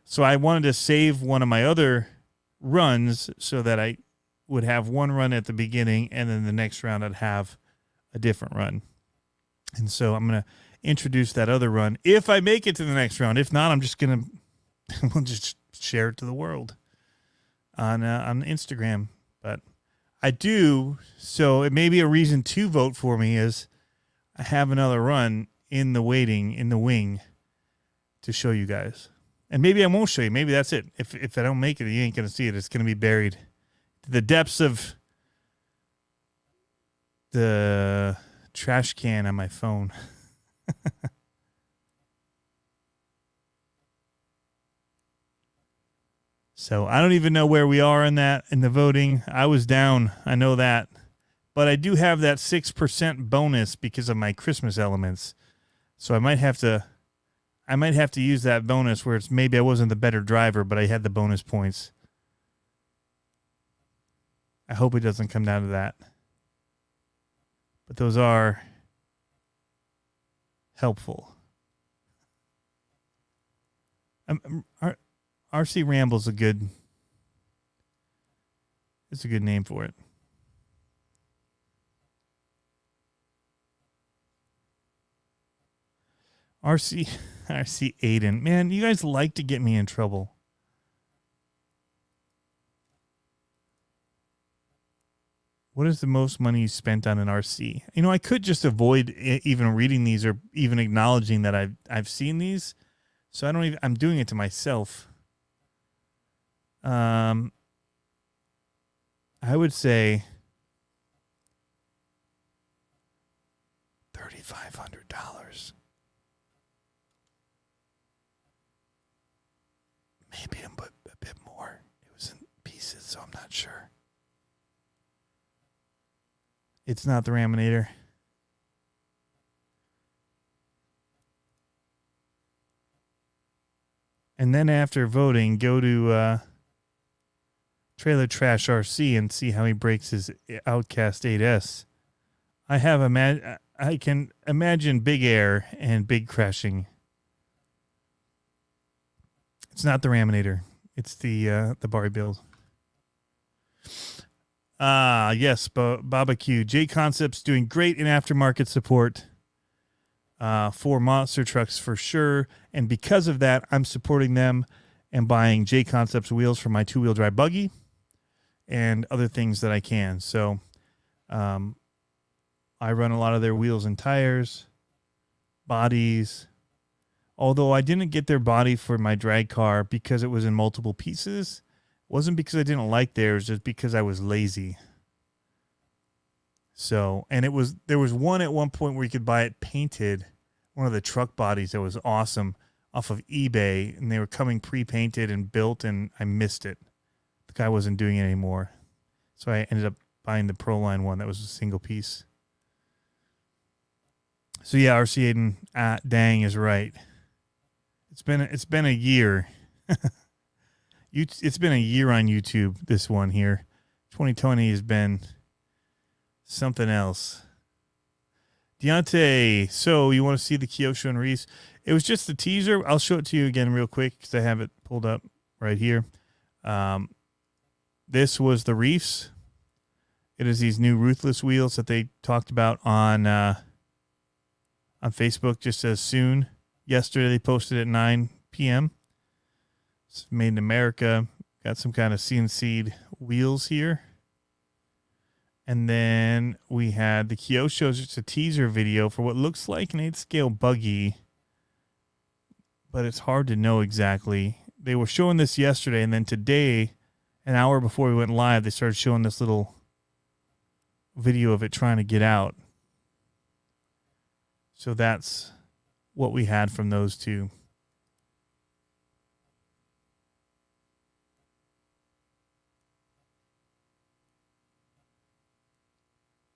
So I wanted to save one of my other runs so that I would have one run at the beginning, and then the next round I'd have a different run. And so I'm going to introduce that other run if I make it to the next round. If not, I'm just going to we'll just share it to the world on Instagram. But I do, so it may be a reason to vote for me is I have another run in the wing to show you guys. And maybe I won't show you. Maybe that's it. If I don't make it, you ain't going to see it. It's going to be buried to the depths of the trash can on my phone. So I don't even know where we are in the voting. I was down. I know that. But I do have that 6% bonus because of my Christmas elements. So I might have to use that bonus where it's maybe I wasn't the better driver, but I had the bonus points. I hope it doesn't come down to that. But those are helpful. RC Ramble's it's a good name for it. RC Aiden. Man, you guys like to get me in trouble. What is the most money you spent on an RC? You know, I could just avoid even reading these or even acknowledging that I've seen these. So I don't even, I'm doing it to myself. I would say $3,500. Maybe a bit more. It was in pieces, so I'm not sure. It's not the Raminator. And then after voting, go to Trailer Trash RC and see how he breaks his Outcast 8S. I can imagine big air and big crashing. It's not the Raminator. It's the Bari build. Yes, Baba Q. JConcepts doing great in aftermarket support for monster trucks for sure. And because of that, I'm supporting them and buying JConcepts wheels for my two-wheel drive buggy and other things that I can. So I run a lot of their wheels and tires, bodies. Although I didn't get their body for my drag car because it was in multiple pieces. It wasn't because I didn't like theirs, just because I was lazy. So, and there was one at one point where you could buy it painted, one of the truck bodies that was awesome off of eBay, and they were coming pre-painted and built, and I missed it. The guy wasn't doing it anymore. So I ended up buying the Proline one that was a single piece. So yeah, RC Aiden, dang is right. It's been a year. It's been a year on YouTube, this one here. 2020 has been something else. Deontay, so you want to see the Kyosho and Reefs? It was just the teaser. I'll show it to you again real quick because I have it pulled up right here. This was the Reefs. It is these new Ruthless wheels that they talked about on Facebook just as soon. Yesterday they posted at 9 p.m. It's made in America. Got some kind of CNC'd wheels here. And then we had the Kyosho, just a teaser video for what looks like an 8-scale buggy. But it's hard to know exactly. They were showing this yesterday, and then today, an hour before we went live, they started showing this little video of it trying to get out. So that's what we had from those two.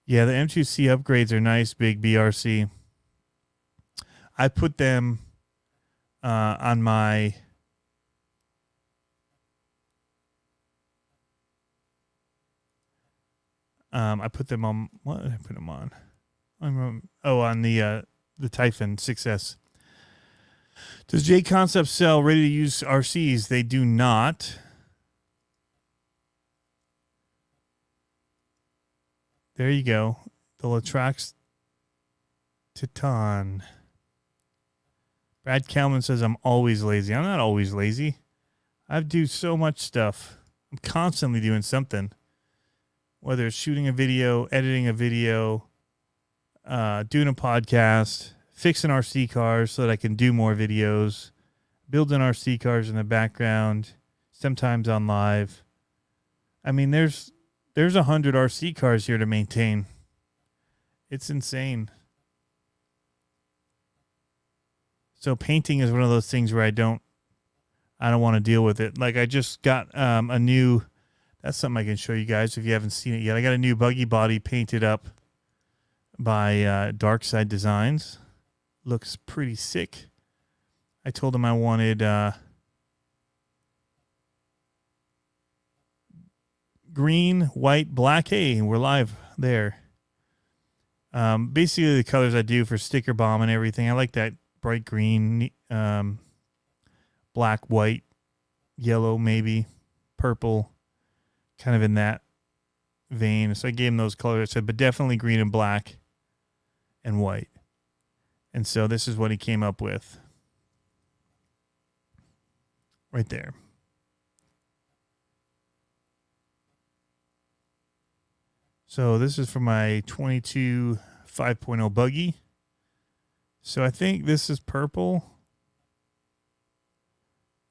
Yeah, the M2C upgrades are nice, big BRC. I put them on my I put them on, what did I put them on? On the Typhon 6S. Does JConcepts sell ready-to-use RCs? They do not. There you go. The Traxxas Titan. Brad Kalman says I'm always lazy. I'm not always lazy. I do so much stuff. I'm constantly doing something. Whether it's shooting a video, editing a video, doing a podcast, fixing RC cars so that I can do more videos, building RC cars in the background, sometimes on live. I mean, there's 100 RC cars here to maintain. It's insane. So painting is one of those things where I don't want to deal with it. Like I just got a new, that's something I can show you guys if you haven't seen it yet. I got a new buggy body painted up by Dark Side Designs. Looks pretty sick. I told him I wanted green, white, black. Hey, we're live there. Basically the colors I do for Sticker Bomb and everything. I like that bright green, black, white, yellow, maybe purple, kind of in that vein. So I gave him those colors. I said, but definitely green and black and white. And so this is what he came up with. Right there. So this is for my 22 5.0 buggy. So I think this is purple.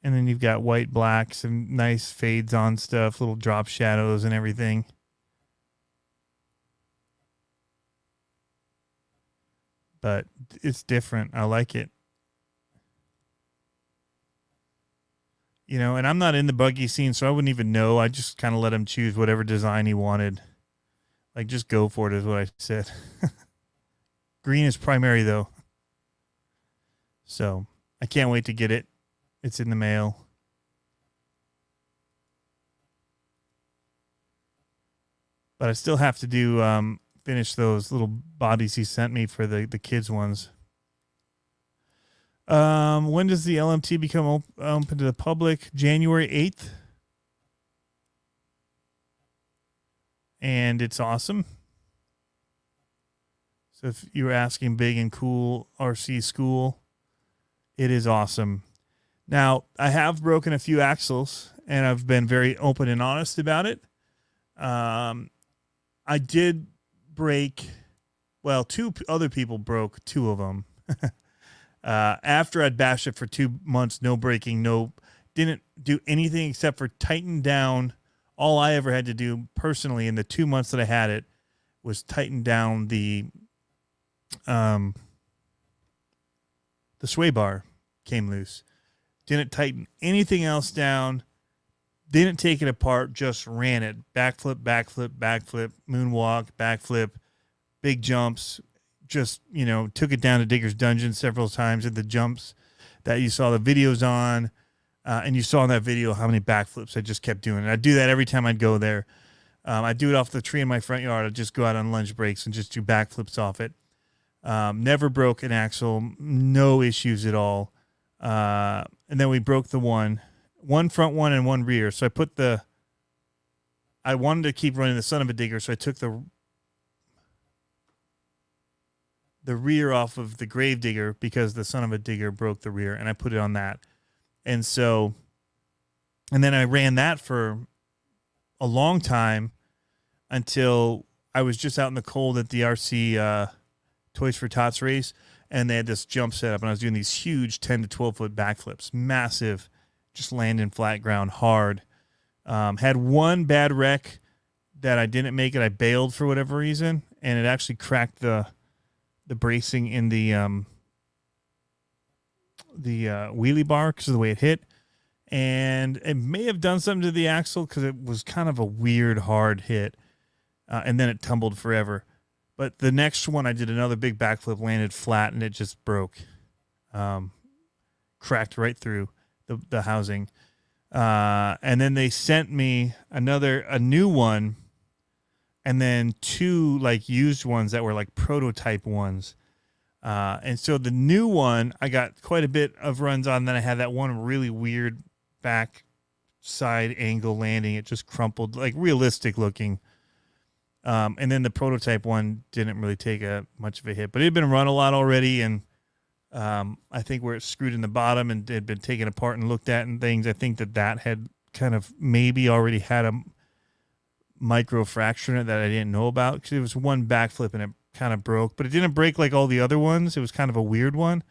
And then you've got white, black, some nice fades on stuff, little drop shadows and everything. But it's different. I like it. You know, and I'm not in the buggy scene, so I wouldn't even know. I just kind of let him choose whatever design he wanted. Like, just go for it is what I said. Green is primary, though. So, I can't wait to get it. It's in the mail. But I still have to do finish those little bodies he sent me for the kids ones. When does the LMT become open to the public? January 8th. And it's awesome. So if you were asking big and cool RC school, it is awesome. Now, I have broken a few axles, and I've been very open and honest about it. I did break, well, two other people broke two of them. After I'd bashed it for 2 months, no braking, didn't do anything except for tighten down. All I ever had to do personally in the 2 months that I had it was tighten down the sway bar came loose. Didn't tighten anything else down. Didn't take it apart. Just ran it. Backflip, backflip, backflip, moonwalk, backflip, big jumps. Just, took it down to Digger's Dungeon several times at the jumps that you saw the videos on. And you saw in that video how many backflips I just kept doing. And I'd do that every time I'd go there. I'd do it off the tree in my front yard. I'd just go out on lunch breaks and just do backflips off it. Never broke an axle. No issues at all. And then we broke the one front one and one rear. So I wanted to keep running the son of a digger. So I took the rear off of the grave digger because the son of a digger broke the rear, and I put it on that. And then I ran that for a long time until I was just out in the cold at the RC Toys for Tots race, and they had this jump set up, and I was doing these huge 10 to 12 foot backflips, massive, just landing flat ground hard. Had one bad wreck that I didn't make it. I bailed for whatever reason, and it actually cracked the bracing in the wheelie bar because of the way it hit. And it may have done something to the axle because it was kind of a weird, hard hit. And then it tumbled forever. But the next one, I did another big backflip, landed flat, and it just broke. Cracked right through the housing. And then they sent me a new one, and then two used ones that were prototype ones. And so the new one, I got quite a bit of runs on. Then I had that one really weird back side angle landing. It just crumpled, realistic looking. And then the prototype one didn't really take much of a hit, but it had been run a lot already. And I think where it's screwed in the bottom and had been taken apart and looked at and things, I think that had kind of maybe already had a micro fracture in it that I didn't know about, because it was one backflip and it kind of broke, but it didn't break like all the other ones. It was kind of a weird one.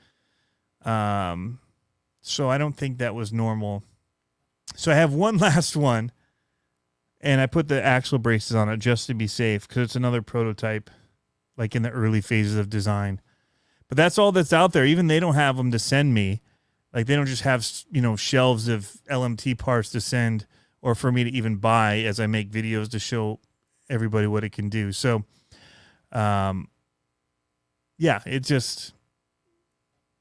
So I don't think that was normal. So I have one last one, and I put the axle braces on it just to be safe, because it's another prototype, in the early phases of design. But that's all that's out there. Even they don't have them to send me. They don't just have, shelves of LMT parts to send or for me to even buy as I make videos to show everybody what it can do. So, it just,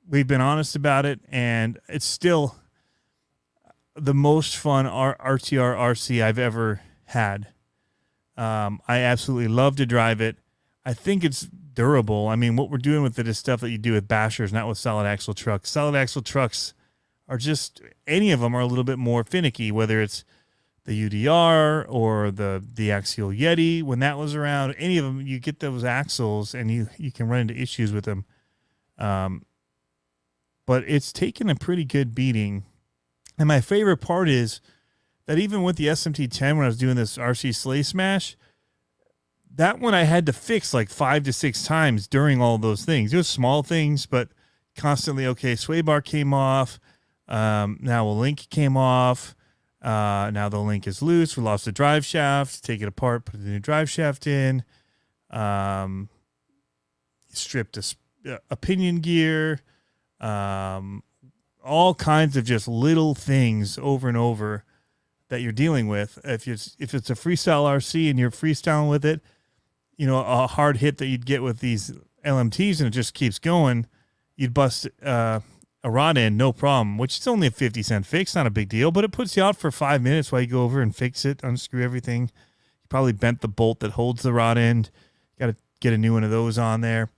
we've been honest about it, and it's still the most fun RTR RC I've ever had. I absolutely love to drive it. I think it's durable. I mean, what we're doing with it is stuff that you do with bashers, not with solid axle trucks. Solid axle trucks are just, any of them are a little bit more finicky, whether it's the UDR or the Axial Yeti. When that was around, any of them, you get those axles and you can run into issues with them. But it's taken a pretty good beating. And my favorite part is that even with the SMT-10, when I was doing this RC Slay Smash, that one I had to fix like 5 to 6 times during all those things. It was small things, but constantly, okay, sway bar came off. Now a link came off. Now the link is loose. We lost the drive shaft. Take it apart, put the new drive shaft in. Stripped a pinion gear. All kinds of just little things over and over that you're dealing with. If it's a freestyle RC and you're freestyling with it, you know, a hard hit that you'd get with these LMTs and it just keeps going, you'd bust a rod end, no problem, which is only a 50-cent fix, not a big deal, but it puts you out for 5 minutes while you go over and fix it, unscrew everything. You probably bent the bolt that holds the rod end. Got to get a new one of those on there.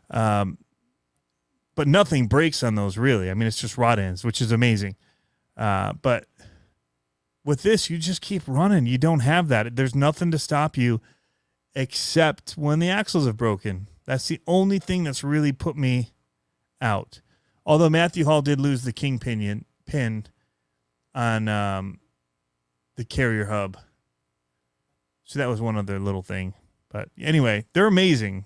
But nothing breaks on those, really. I mean, it's just rod ends, which is amazing. But with this, you just keep running. You don't have that. There's nothing to stop you except when the axles have broken. That's the only thing that's really put me out. Although Matthew Hall did lose the king pin on the carrier hub. So that was one other little thing. But anyway, they're amazing.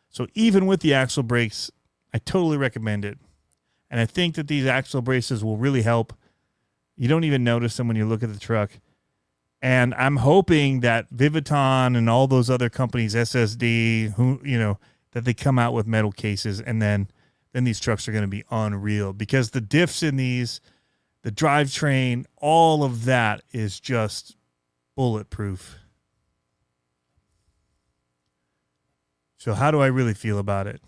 So even with the axle brakes, I totally recommend it. And I think that these axle braces will really help. You don't even notice them when you look at the truck. And I'm hoping that Viviton and all those other companies, SSD, who, you know, that they come out with metal cases, and then these trucks are going to be unreal, because the diffs in these, the drivetrain, all of that is just bulletproof. So how do I really feel about it?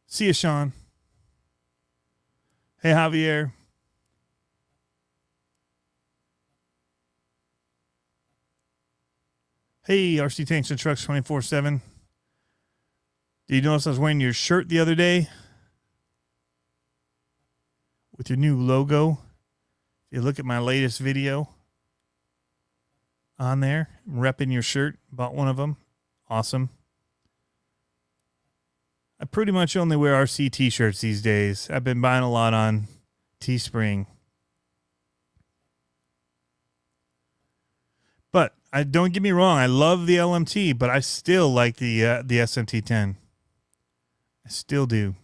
See you, Sean. Hey, Javier. Hey, RC Tanks and Trucks 24/7. Did you notice I was wearing your shirt the other day? With your new logo. If you look at my latest video on there, I'm repping your shirt. Bought one of them. Awesome. I pretty much only wear RC t-shirts these days. I've been buying a lot on Teespring. But don't get me wrong, I love the LMT, but I still like the SMT10. I still do.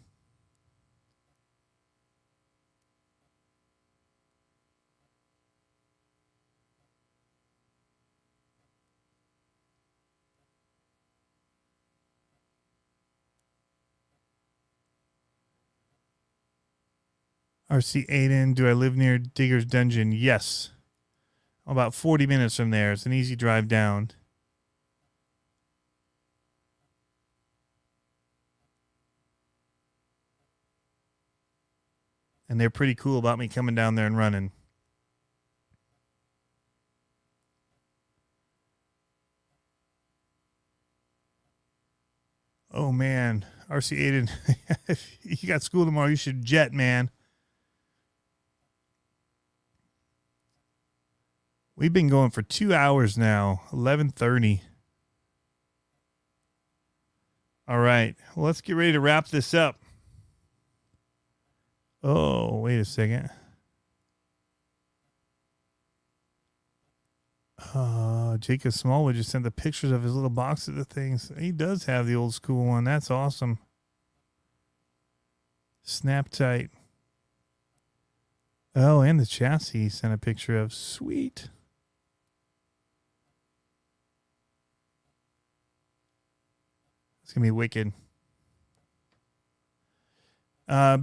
RC Aiden, do I live near Digger's Dungeon? Yes. About 40 minutes from there. It's an easy drive down. And they're pretty cool about me coming down there and running. Oh, man. RC Aiden, if you got school tomorrow, you should jet, man. We've been going for 2 hours now, 11:30. All right, well, let's get ready to wrap this up. Oh, wait a second. Jacob Smallwood just sent the pictures of his little box of the things. He does have the old school one. That's awesome. Snap tight. Oh, and the chassis he sent a picture of. Sweet. It's going to be wicked.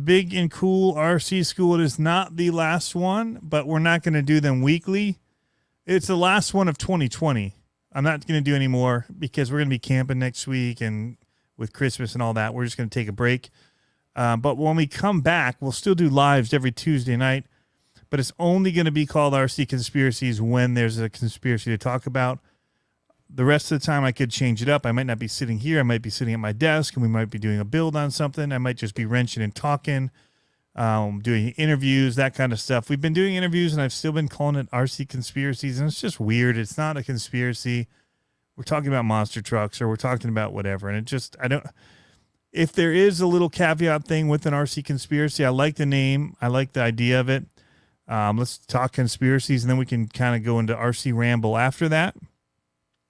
Big and Cool RC School. It is not the last one, but we're not going to do them weekly. It's the last one of 2020. I'm not going to do any more because we're going to be camping next week, and with Christmas and all that, we're just going to take a break. But when we come back, we'll still do lives every Tuesday night, but it's only going to be called RC Conspiracies when there's a conspiracy to talk about. The rest of the time I could change it up. I might not be sitting here. I might be sitting at my desk, and we might be doing a build on something. I might just be wrenching and talking, doing interviews, that kind of stuff. We've been doing interviews, and I've still been calling it RC Conspiracies, and it's just weird. It's not a conspiracy. We're talking about monster trucks, or we're talking about whatever. And it just, if there is a little caveat thing with an RC Conspiracy, I like the name. I like the idea of it. Let's talk conspiracies, and then we can kind of go into RC Ramble after that.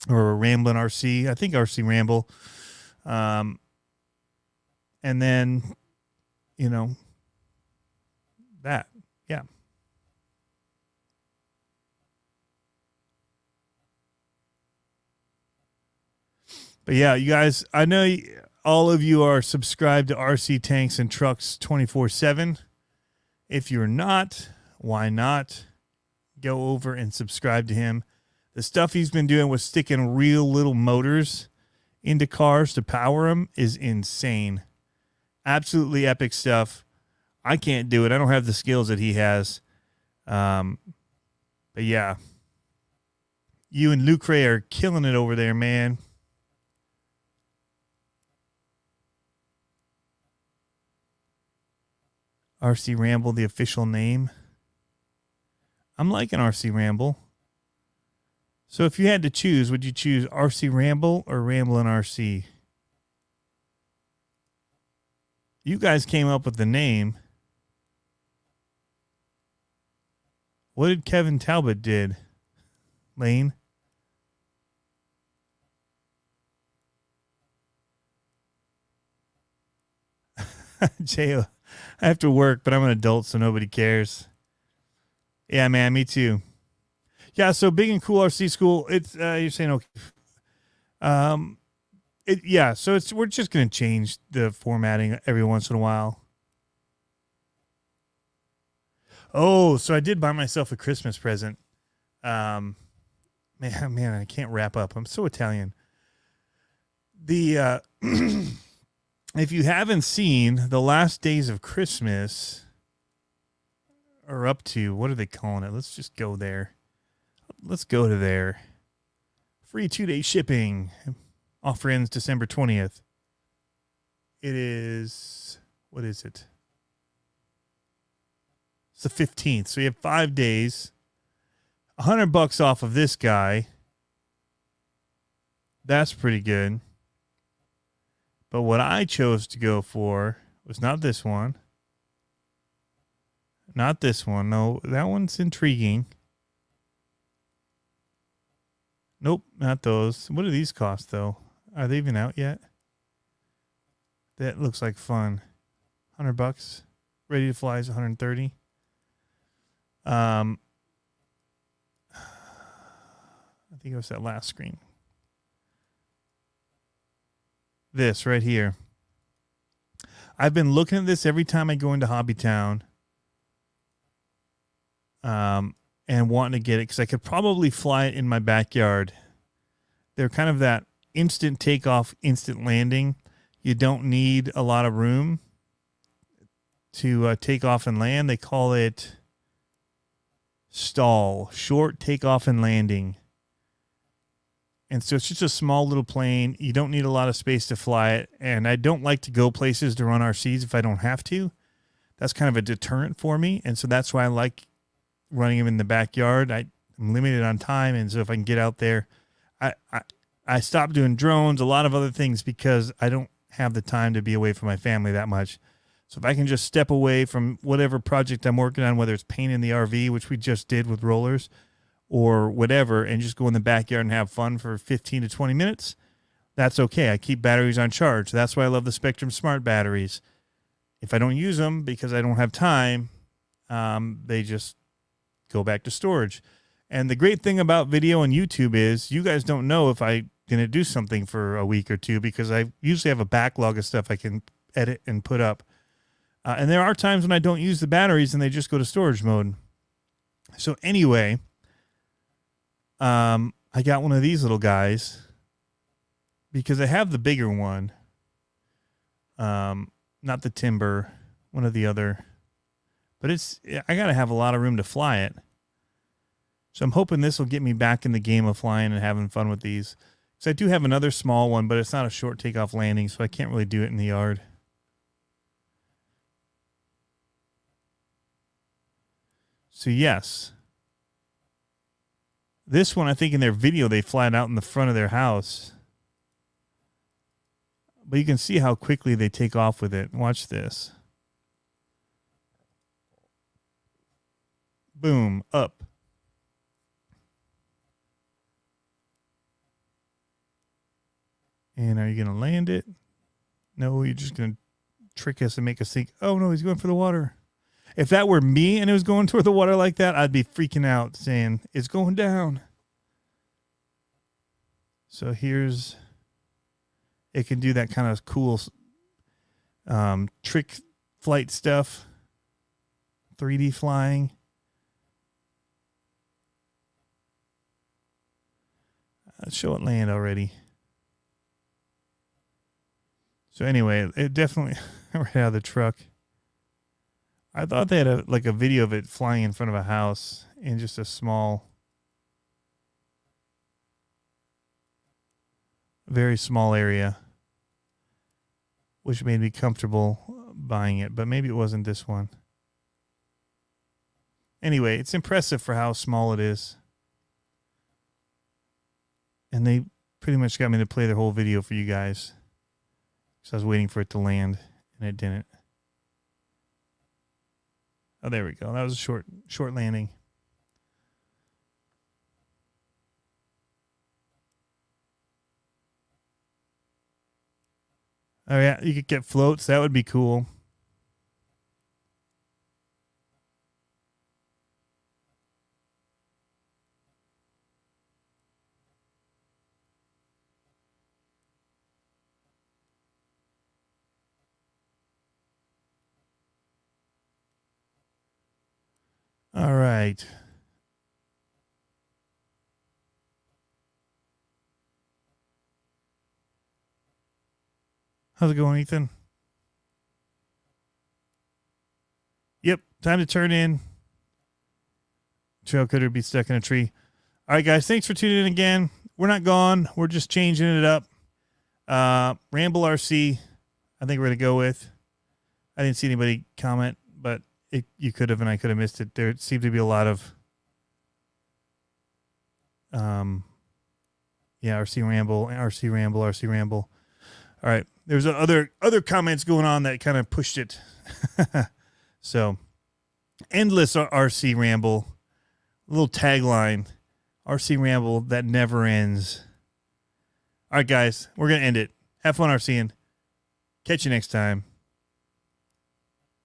or Ramblin' RC. I think RC Ramble. And then, you know, that. Yeah. But yeah, you guys, I know all of you are subscribed to RC Tanks and Trucks 24/7. If you're not, why not go over and subscribe to him? The stuff he's been doing with sticking real little motors into cars to power them is insane. Absolutely epic stuff. I can't do it. I don't have the skills that he has. But yeah, you and Luke Ray are killing it over there, man. RC Ramble, the official name. I'm liking RC Ramble. So if you had to choose, would you choose RC Ramble or Ramblin' RC? You guys came up with the name. What did Kevin Talbot did? Lane? J.O. I have to work, but I'm an adult, so nobody cares. Yeah, man, me too. Yeah, so Big and Cool RC School, it's you're saying okay. So we're just gonna change the formatting every once in a while. Oh, so I did buy myself a Christmas present. Man, I can't wrap up. I'm so Italian. The if you haven't seen the last days of Christmas, or up to, what are they calling it? Let's just go there. Let's go to there. Free 2-day shipping. Offer ends December 20th. It is, what is it? It's the 15th. So you have 5 days. $100 off of this guy. That's pretty good. But what I chose to go for was not this one. Not this one. No, that one's intriguing. Nope, not those. What do these cost, though? Are they even out yet? That looks like fun. $100. Ready to Fly is $130. I think it was that last screen. This right here. I've been looking at this every time I go into Hobbytown. And wanting to get it because I could probably fly it in my backyard. They're kind of that instant takeoff, instant landing. You don't need a lot of room to take off and land. They call it stall, short takeoff and landing. And so it's just a small little plane. You don't need a lot of space to fly it. And I don't like to go places to run RCs if I don't have to. That's kind of a deterrent for me. And so that's why I like running them in the backyard. I'm limited on time. And so if I can get out there, I stopped doing drones, a lot of other things, because I don't have the time to be away from my family that much. So if I can just step away from whatever project I'm working on, whether it's painting the RV, which we just did with rollers, or whatever, and just go in the backyard and have fun for 15 to 20 minutes, that's okay. I keep batteries on charge. That's why I love the Spectrum Smart batteries. If I don't use them because I don't have time, they just go back to storage. And the great thing about video on YouTube is you guys don't know if I'm going to do something for a week or two, because I usually have a backlog of stuff I can edit and put up. And there are times when I don't use the batteries and they just go to storage mode. So anyway, I got one of these little guys because I have the bigger one. Not the Timber, one of the other. But I got to have a lot of room to fly it. So I'm hoping this will get me back in the game of flying and having fun with these. So I do have another small one, but it's not a short takeoff landing, so I can't really do it in the yard. So yes. This one, I think in their video, they fly it out in the front of their house. But you can see how quickly they take off with it. Watch this. Boom, up. And are you going to land it? No, you're just going to trick us and make us think, oh, no, he's going for the water. If that were me and it was going toward the water like that, I'd be freaking out saying, it's going down. So here's, it can do that kind of cool trick flight stuff. 3D flying. Let's show it land already. So anyway, it definitely right out of the truck. I thought they had a video of it flying in front of a house in just a small, very small area, which made me comfortable buying it, but maybe it wasn't this one. Anyway, it's impressive for how small it is. And they pretty much got me to play their whole video for you guys. So I was waiting for it to land, and it didn't. Oh, there we go. That was a short landing. Oh, yeah, you could get floats. That would be cool. All right. How's it going, Ethan? Yep, time to turn in. Trail could be stuck in a tree. All right, guys, thanks for tuning in again. We're not gone. We're just changing it up. Ramble RC, I think we're going to go with. I didn't see anybody comment, but you could have, and I could have missed it. There seemed to be a lot of, RC Ramble. All right, there's other comments going on that kind of pushed it. So, endless RC Ramble, little tagline, RC Ramble that never ends. All right, guys, we're gonna end it. Have fun RCing. Catch you next time.